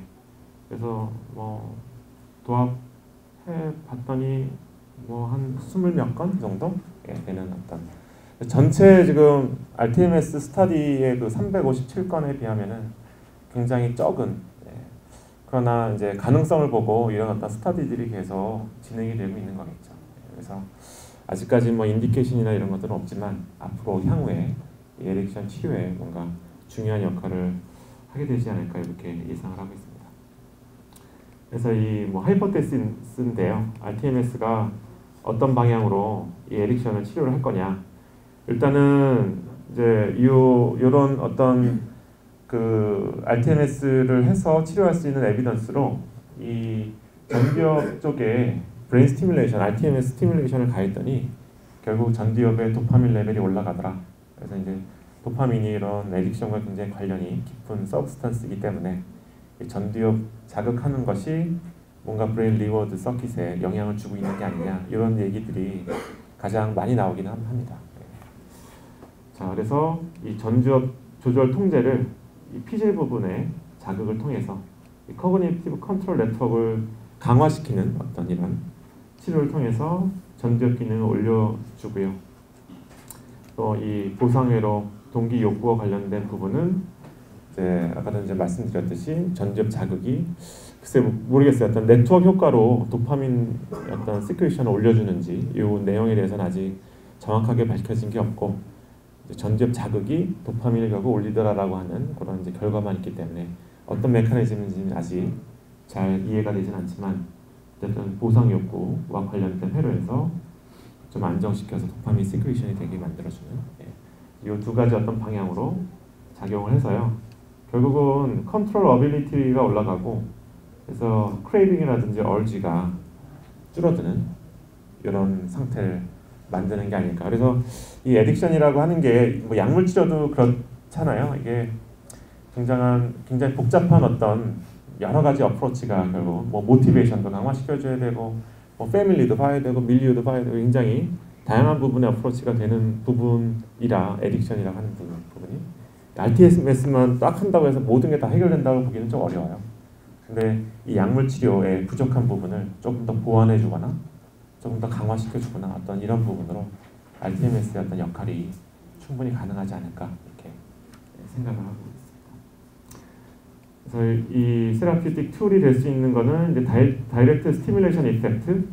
그래서 뭐 도합해 봤더니 뭐 한 20몇 건 정도 되는 어떤 전체 지금 RTMS 스터디의 그 357건에 비하면은 굉장히 적은 그러나 이제 가능성을 보고 이런 어떤 스터디들이 계속 진행이 되고 있는 거겠죠. 그래서 아직까지 뭐 인디케이션이나 이런 것들은 없지만 앞으로 향후에 이 에렉션 치료에 뭔가 중요한 역할을 하게 되지 않을까 이렇게 예상을 하고 있습니다. 그래서 이 뭐 하이퍼테시스인데요. RTMS가 어떤 방향으로 이 에렉션을 치료를 할 거냐. 일단은 이제 요런 어떤 그 RTMS를 해서 치료할 수 있는 에비던스로 이 전두엽 쪽에 브레인 스티뮬레이션, RTMS 스티뮬레이션을 가했더니 결국 전두엽의 도파민 레벨이 올라가더라. 그래서 이제 도파민이 이런 에딕션과 굉장히 관련이 깊은 서브스탄스이기 때문에 전두엽 자극하는 것이 뭔가 브레인 리워드 서킷에 영향을 주고 있는 게 아니냐 이런 얘기들이 가장 많이 나오기는 합니다. 자, 그래서 이 전두엽 조절 통제를 이 PJ 부분의 자극을 통해서 이 커그니티브 컨트롤 네트워크를 강화시키는 어떤 이런 치료를 통해서 전두엽 기능을 올려주고요. 또 이 보상회로 동기 욕구와 관련된 부분은 이제 아까도 이제 말씀드렸듯이 전두엽 자극이 글쎄 모르겠어요. 어떤 네트워크 효과로 도파민 어떤 시큐레이션을 올려주는지 이 내용에 대해서는 아직 정확하게 밝혀진 게 없고 전두엽 자극이 도파민을 결국 올리더라라고 하는 그런 이제 결과만 있기 때문에 어떤 메커니즘인지는 아직 잘 이해가 되진 않지만 어쨌든 보상 욕구와 관련된 회로에서 좀 안정시켜서 도파민 시큐레이션이 되게 만들어주는 이 두 가지 어떤 방향으로 작용을 해서요. 결국은 컨트롤 어빌리티가 올라가고 그래서 크레이빙이라든지 얼지가 줄어드는 이런 상태를 만드는 게 아닐까. 그래서 이 에딕션이라고 하는 게 뭐 약물 치료도 그렇잖아요. 이게 굉장히 복잡한 어떤 여러 가지 어프로치가 결국 뭐 모티베이션도 강화시켜줘야 되고 뭐 패밀리도 봐야 되고 밀리우도 봐야 되고 굉장히 다양한 부분의 어프로치가 되는 부분이라 에딕션이라고 하는 부분이 RTMS만 딱 한다고 해서 모든 게 다 해결된다고 보기는 좀 어려워요. 근데 이 약물 치료의 부족한 부분을 조금 더 보완해주거나 조금 더 강화시켜주거나 어떤 이런 부분으로 RTMS의 어떤 역할이 충분히 가능하지 않을까 이렇게 생각을 하고 있습니다. 그래서 이 세라피틱 툴이 될 수 있는 거는 이제 다이렉트 스티뮬레이션 이펙트.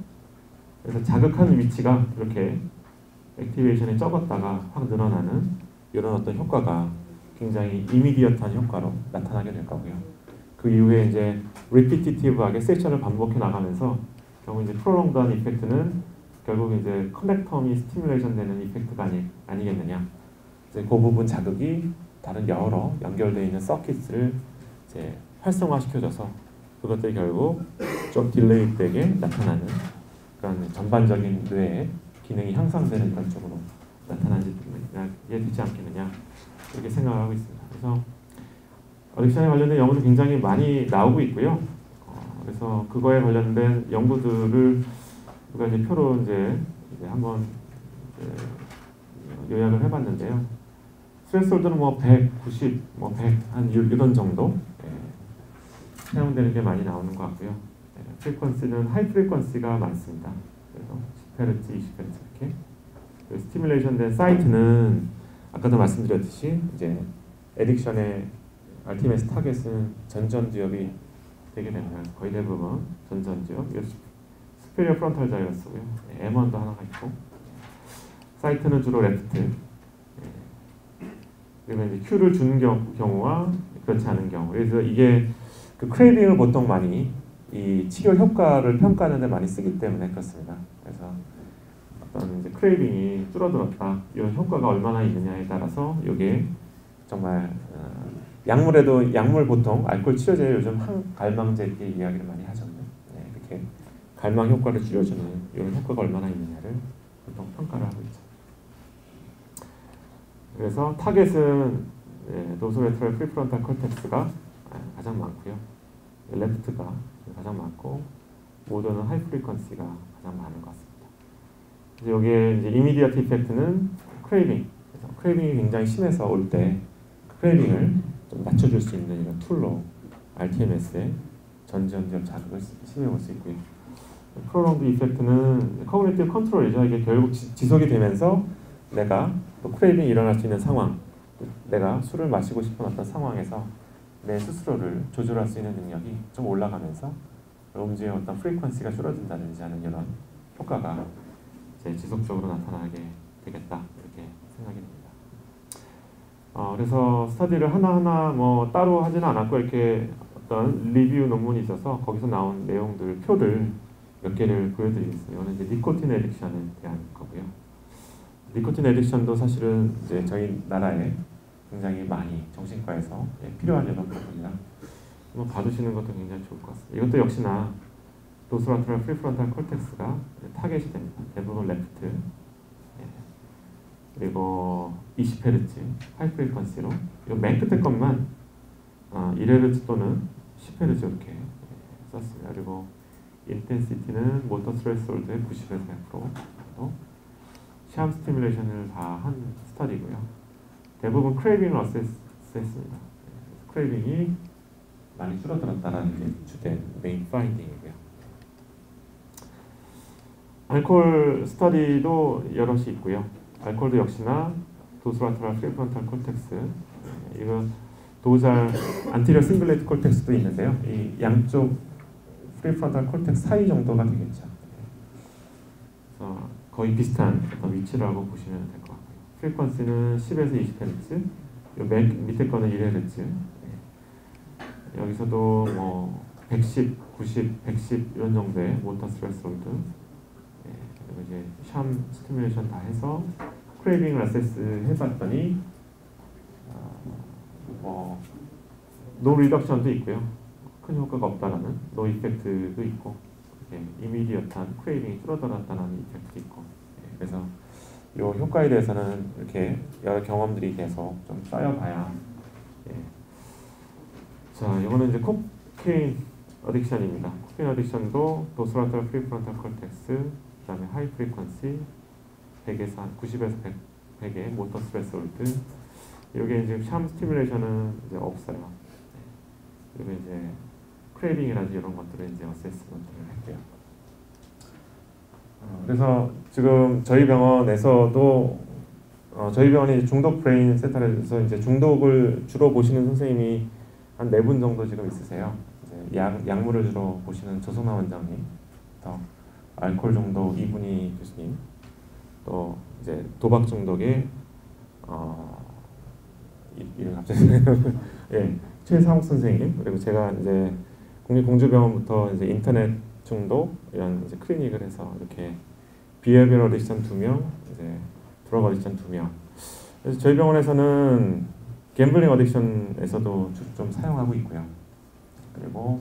그래서 자극한 위치가 이렇게 액티베이션이 적었다가 확 늘어나는 이런 어떤 효과가 굉장히 이미디어트한 효과로 나타나게 될 거고요. 그 이후에 이제 리피티티브하게 세션을 반복해 나가면서 결국 이제 프롤롱드한 이펙트는 결국 이제 커넥텀이 스티뮬레이션 되는 이펙트가 아니겠느냐. 이제 그 부분 자극이 다른 여러 연결되어 있는 서킷을 이제 활성화시켜줘서 그것들이 결국 좀 딜레이되게 나타나는 그런 전반적인 뇌의 기능이 향상되는 그런 쪽으로 나타나게 되지 않겠느냐 이렇게 생각을 하고 있습니다. 그래서 어딕션에 관련된 연구도 굉장히 많이 나오고 있고요. 그래서 그거에 관련된 연구들을 우리가 이제 표로 이제 한번 요약을 해봤는데요. 스트레스홀드는 뭐 190, 뭐 100, 한 이런 정도 사용되는 게 많이 나오는 것 같고요. 프리퀀시는 하이 프리퀀시가 많습니다. 그래서 10Hz, 20Hz 이렇게. 스티뮬레이션 된 사이트는 아까도 말씀드렸듯이 이제 에딕션의 RTMS 타겟은 전전두엽이 되게 됩니다. 거의 대부분 전전두엽. 스페리어 프론탈 자이러스고요. M1도 하나가 있고. 사이트는 주로 레프트. 그리고 이제 Q를 주는 경우와 그렇지 않은 경우. 그래서 이게 그 크레이빙을 보통 많이 이 치료 효과를 평가하는 데 많이 쓰기 때문에 그렇습니다. 그래서 어떤 이제 크레이빙이 줄어들었다. 이런 효과가 얼마나 있느냐에 따라서 이게 정말 약물 보통 알코올 치료제 요즘 항갈망제 이렇게 이야기를 많이 하잖아요. 이렇게 갈망 효과를 줄여주는 이런 효과가 얼마나 있느냐를 보통 평가를 하고 있죠. 그래서 타겟은 도소레트럴 프리프론탈 콜텍스가 가장 많고요. 레프트가 가장 많고 모더는 하이 프리퀀시가 가장 많은 것 같습니다. 그래서 여기에 이제 이미디어트 이펙트는 크레이빙, 그래서 크레이빙이 굉장히 심해서 올 때 크레이빙을 좀 낮춰줄 수 있는 이런 툴로 RTMS에 전지현지업 자극을 심해볼 수 있고요. 프롤롱드 이펙트는 커그니티브 컨트롤이죠. 이게 결국 지속이 되면서 내가 또 크레이빙이 일어날 수 있는 상황, 내가 술을 마시고 싶은 어떤 상황에서 내 스스로를 조절할 수 있는 능력이 좀 올라가면서 음주의 어떤 프리퀀시가 줄어든다든지 하는 이런 효과가 이제 지속적으로 나타나게 되겠다 이렇게 생각이 됩니다. 그래서 스터디를 하나하나 뭐 따로 하지는 않았고 이렇게 어떤 리뷰 논문이 있어서 거기서 나온 내용들 표를 몇 개를 보여드리겠습니다. 이거는 이제 니코틴 애딕션에 대한 거고요. 니코틴 애딕션도 사실은 이제 저희 나라에 굉장히 많이 정신과에서 필요한 이런 부분이라 한번 봐두시는 것도 굉장히 좋을 것 같습니다. 이것도 역시나 도스라트럴 프리프론탈 콜텍스가 타겟이 됩니다. 대부분 레프트, 그리고 20Hz 하이 프리퀀시로 맨 끝에 것만 1Hz 또는 10Hz 이렇게 썼습니다. 그리고 인텐시티는 모터 스트레스홀드의 90에서 100% 시암 스티뮬레이션을 다 한 스터디고요. 대부분 크레이빙을 어세스했습니다. 크레이빙이 많이 줄어들었다는 게 주된 메인 파인딩이고요. 알코올 스터디도 여럿이 있고요. 알코올도 역시나 도스라트럴 프리프론탈 콜텍스, 이거 도잘 안티리어 싱글레이트 콜텍스도 있는데요. 이 양쪽 프리프론탈 콜텍스 사이 정도가 되겠죠. 그래서 거의 비슷한 어떤 위치라고 보시면 될 것 같고요. 프리퀀시는 10에서 20Hz, 맨 밑에 거는 1Hz. 여기서도 뭐 110, 90, 110 이런 정도의 모터 스트레스홀드, 그리고 이제 샴 스티뮬레이션 다 해서 크레이빙을 어세스 해봤더니 노 리덕션도 있고요. 큰 효과가 없다라는 노 이펙트도 있고, 이미디어트한 크레이빙이 줄어들었다는 이펙트도 있고, 그래서 이 효과에 대해서는 이렇게 여러 경험들이 계속 좀 쌓여봐야. 자, 이거는 이제 코케인 어딕션입니다. 코케인 어딕션도 도스라트럴 프리프론탈 콜텍스, 그다음에 하이 프리퀀시 100에서 90에서 100의 모터 스트레스홀드. 여기 이제 샴 스티뮬레이션은 이제 없어요. 그리고 이제 크레이빙이라든지 이런 것들을 이제 어세스먼트를 했고요. 그래서 지금 저희 병원에서도 저희 병원이 중독 브레인 센터에서 이제 중독을 주로 보시는 선생님이 한 4분 정도 지금 있으세요. 이제 약물을 주로 보시는 조성남 원장님, 또 알코올 중독 이분희 교수님, 또 이제 도박 중독의 이름 갑자기 예, 최상욱 선생님, 그리고 제가 이제 국립공주병원부터 이제 인터넷 중독 이런 이제 클리닉을 해서 이렇게 비헤비어럴 어딕션 2명, 이제 드러그 어딕션 2명. 그래서 저희 병원에서는 갬블링 어딕션에서도 좀 사용하고 있고요. 그리고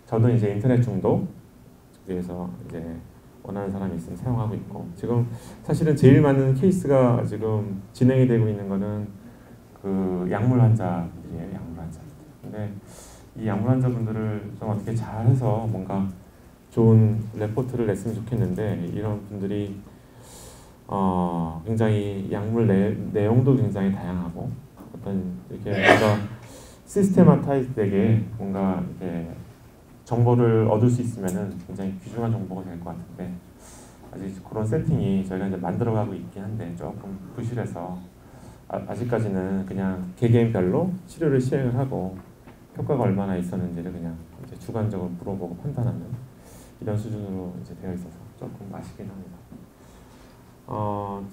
저도 이제 인터넷 중독 위해서 이제 원하는 사람이 있으면 사용하고 있고, 지금 사실은 제일 많은 케이스가 지금 진행이 되고 있는 거는 그 약물 환자들이에요. 약물 환자들. 근데 이 약물 환자분들을 좀 어떻게 잘해서 뭔가 좋은 레포트를 냈으면 좋겠는데, 이런 분들이 굉장히 약물 내용도 굉장히 다양하고, 어떤 이렇게 뭔가 시스테마타이즈되게 뭔가 이렇게 정보를 얻을 수 있으면은 굉장히 귀중한 정보가 될 것 같은데, 아직 그런 세팅이 저희가 이제 만들어가고 있긴 한데 조금 부실해서 아직까지는 그냥 개개인별로 치료를 시행을 하고 효과가 얼마나 있었는지를 그냥 이제 주관적으로 물어보고 판단하는 이런 수준으로 이제 되어 있어서 조금 아쉽긴 합니다.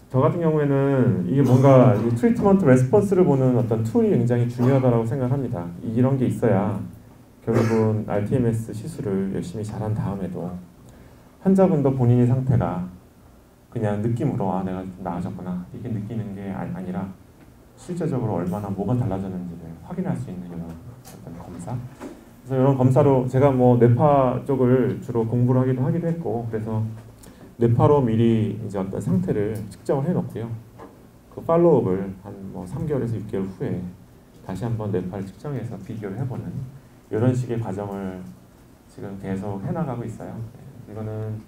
저 같은 경우에는 이게 뭔가 이 트리트먼트 레스폰스를 보는 어떤 툴이 굉장히 중요하다고 생각합니다. 이런 게 있어야 결국은 RTMS 시술을 열심히 잘한 다음에도 환자분도 본인의 상태가 그냥 느낌으로 내가 좀 나아졌구나 이렇게 느끼는 게 아니라 실제적으로 얼마나 뭐가 달라졌는지를 확인할 수 있는 이런 어떤 검사. 그래서 이런 검사로 제가 뭐 뇌파 쪽을 주로 공부를 하기도 했고, 그래서 뇌파로 미리 이제 어떤 상태를 측정을 해놓고요. 그 팔로우업을 한 뭐 3개월에서 6개월 후에 다시 한번 뇌파를 측정해서 비교를 해보는 이런 식의 과정을 지금 계속 해나가고 있어요. 이거는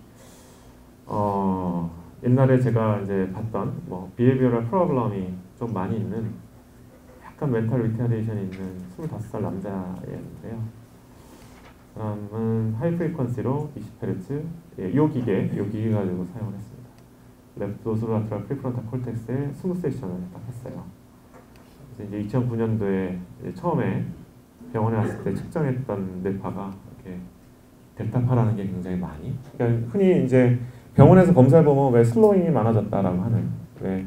옛날에 제가 이제 봤던 뭐 비헤비어럴 프로블럼이 좀 많이 있는 약간 멘탈 리타데이션이 있는 25살 남자였는데요. 사람은 하이 프리퀀시로 20Hz 요 기계 가지고 사용을 했습니다. 레프트 도스로라테럴 프리프론탈 콜텍스에 20세션을 딱 했어요. 이제 2009년도에 이제 처음에 병원에 왔을 때 측정했던 뇌파가 이렇게 델타파라는 게 굉장히 많이. 그러니까 흔히 이제 병원에서 검사해 보면 왜 슬로잉이 많아졌다라고 하는, 왜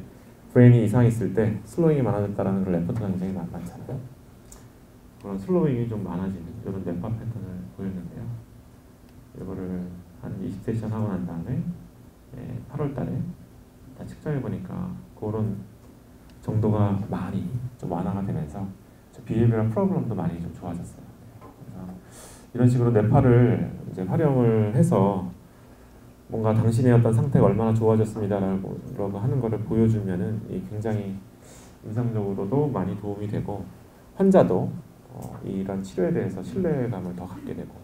브레인이 이상이 있을 때 슬로잉이 많아졌다라는 그런 레포트가 굉장히 많잖아요. 그런 슬로잉이 좀 많아지는 이런 뇌파 패턴을 보였는데요. 이거를 한 20세션 하고 난 다음에 8월달에 다 측정해 보니까 그런 정도가 많이 좀 완화가 되면서 비헤비어럴 프로블럼도 많이 좀 좋아졌어요. 그래서 이런 식으로 뇌파를 이제 활용을 해서 뭔가 당신의 어떤 상태가 얼마나 좋아졌습니다라고 하는 것을 보여주면은 굉장히 임상적으로도 많이 도움이 되고 환자도 이런 치료에 대해서 신뢰감을 더 갖게 되고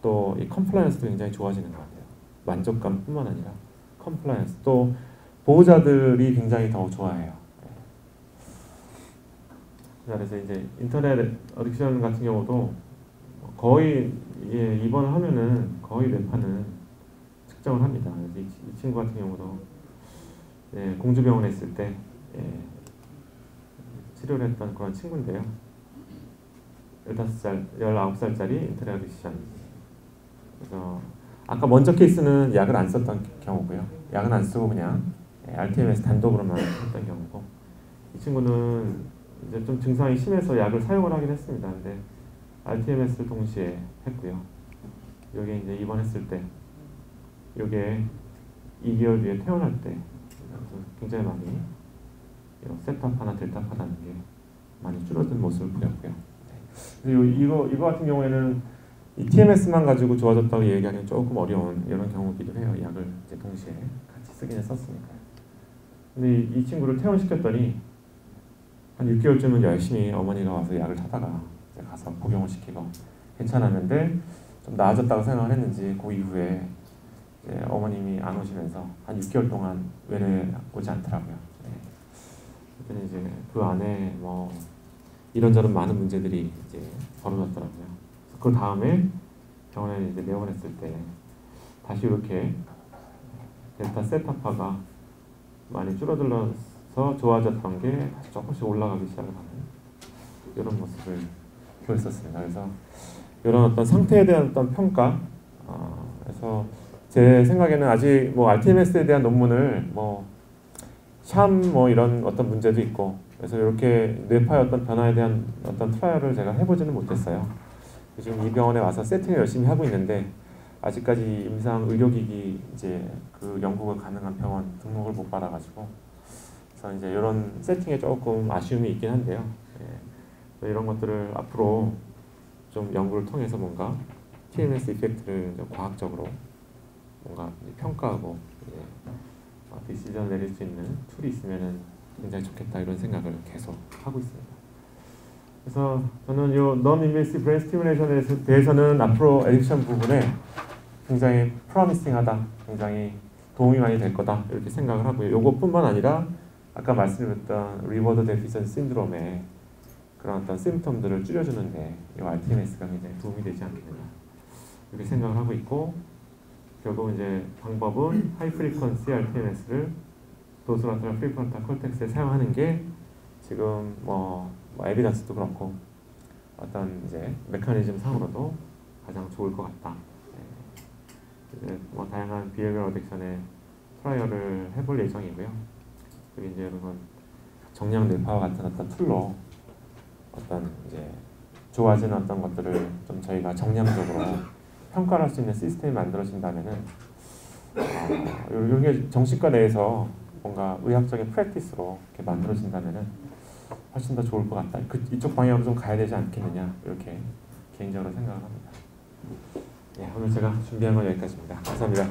또 이 컴플라이언스도 굉장히 좋아지는 것 같아요. 만족감뿐만 아니라 컴플라이언스, 또 보호자들이 굉장히 더 좋아해요. 그래서 이제 인터넷 어딕션 같은 경우도 거의 입원을 하면은 거의 뇌파는 측정을 합니다. 이 친구 같은 경우도 공주병원에 있을 때 치료를 했던 그런 친구인데요. 19살짜리 인터넷 어딕션. 그래서 아까 먼저 케이스는 약을 안 썼던 경우고요. 약은 안 쓰고 그냥 RTMS 단독으로만 했던 경우고, 이 친구는 이제 좀 증상이 심해서 약을 사용을 하긴 했습니다. 근데 RTMS를 동시에 했고요. 여기 이제 입원했을 때, 이게 2개월 뒤에 퇴원할 때 굉장히 많이 세타파나 델타파라는 게 많이 줄어든 모습을 보였고요. 이거 같은 경우에는 이 TMS만 가지고 좋아졌다고 얘기하기는 조금 어려운 이런 경우이기도 해요. 약을 이제 동시에 같이 쓰기는 썼으니까요. 근데 이 친구를 퇴원시켰더니 한 6개월쯤은 열심히 어머니가 와서 약을 사다가 이제 가서 복용을 시키고 괜찮았는데 좀 나아졌다고 생각을 했는지 그 이후에 이제 어머님이 안 오시면서 한 6개월 동안 외래 오지 않더라고요. 그랬더니 이제 그 안에 뭐 이런저런 많은 문제들이 이제 벌어졌더라고요. 그 다음에 병원에 이제 내원했을 때 다시 이렇게 델타 세타파가 많이 줄어들어서 좋아졌던 게 다시 조금씩 올라가기 시작을 하는 이런 모습을 보였었습니다. 그래서 이런 어떤 상태에 대한 어떤 평가, 그래서 제 생각에는 아직 뭐 RTMS에 대한 논문을 샴 이런 어떤 문제도 있고, 그래서 이렇게 뇌파의 어떤 변화에 대한 어떤 트라이얼을 제가 해보지는 못했어요. 지금 이 병원에 와서 세팅을 열심히 하고 있는데 아직까지 임상 의료기기 이제 그 연구가 가능한 병원 등록을 못 받아가지고, 그래서 이제 이런 세팅에 조금 아쉬움이 있긴 한데요. 이런 것들을 앞으로 좀 연구를 통해서 뭔가 TMS 이펙트를 과학적으로 뭔가 평가하고 디시전 내릴 수 있는 툴이 있으면은 굉장히 좋겠다, 이런 생각을 계속 하고 있습니다. 그래서 저는 이 non-invasive brain stimulation에 대해서는 앞으로 에딕션 부분에 굉장히 프로미싱하다, 굉장히 도움이 많이 될 거다, 이렇게 생각을 하고요. 이것뿐만 아니라 아까 말씀드렸던 리워드 데피션시 신드롬의 그런 어떤 심텀들을 줄여주는데 이 RTMS가 굉장히 도움이 되지 않겠느냐, 이렇게 생각을 하고 있고, 결국 이제 방법은 하이 프리퀀시 RTMS를 도스라테럴 프리프론탈 콜텍스에 사용하는 게 지금 에비던스도 그렇고 어떤 이제 메커니즘 상으로도 가장 좋을 것 같다. 이제 다양한 비헤비어럴 어딕션의 트라이얼을 해볼 예정이고요. 그리고 이제 이런 정량 뇌파와 같은 어떤 툴로 어떤 이제 좋아지는 어떤 것들을 좀 저희가 정량적으로 평가를 할 수 있는 시스템이 만들어진다면은 이게 정신과 내에서 뭔가 의학적인 프랙티스로 이렇게 만들어진다면은 훨씬 더 좋을 것 같다. 이쪽 방향으로 좀 가야 되지 않겠느냐, 이렇게 개인적으로 생각을 합니다. 오늘 제가 준비한 건 여기까지입니다. 감사합니다.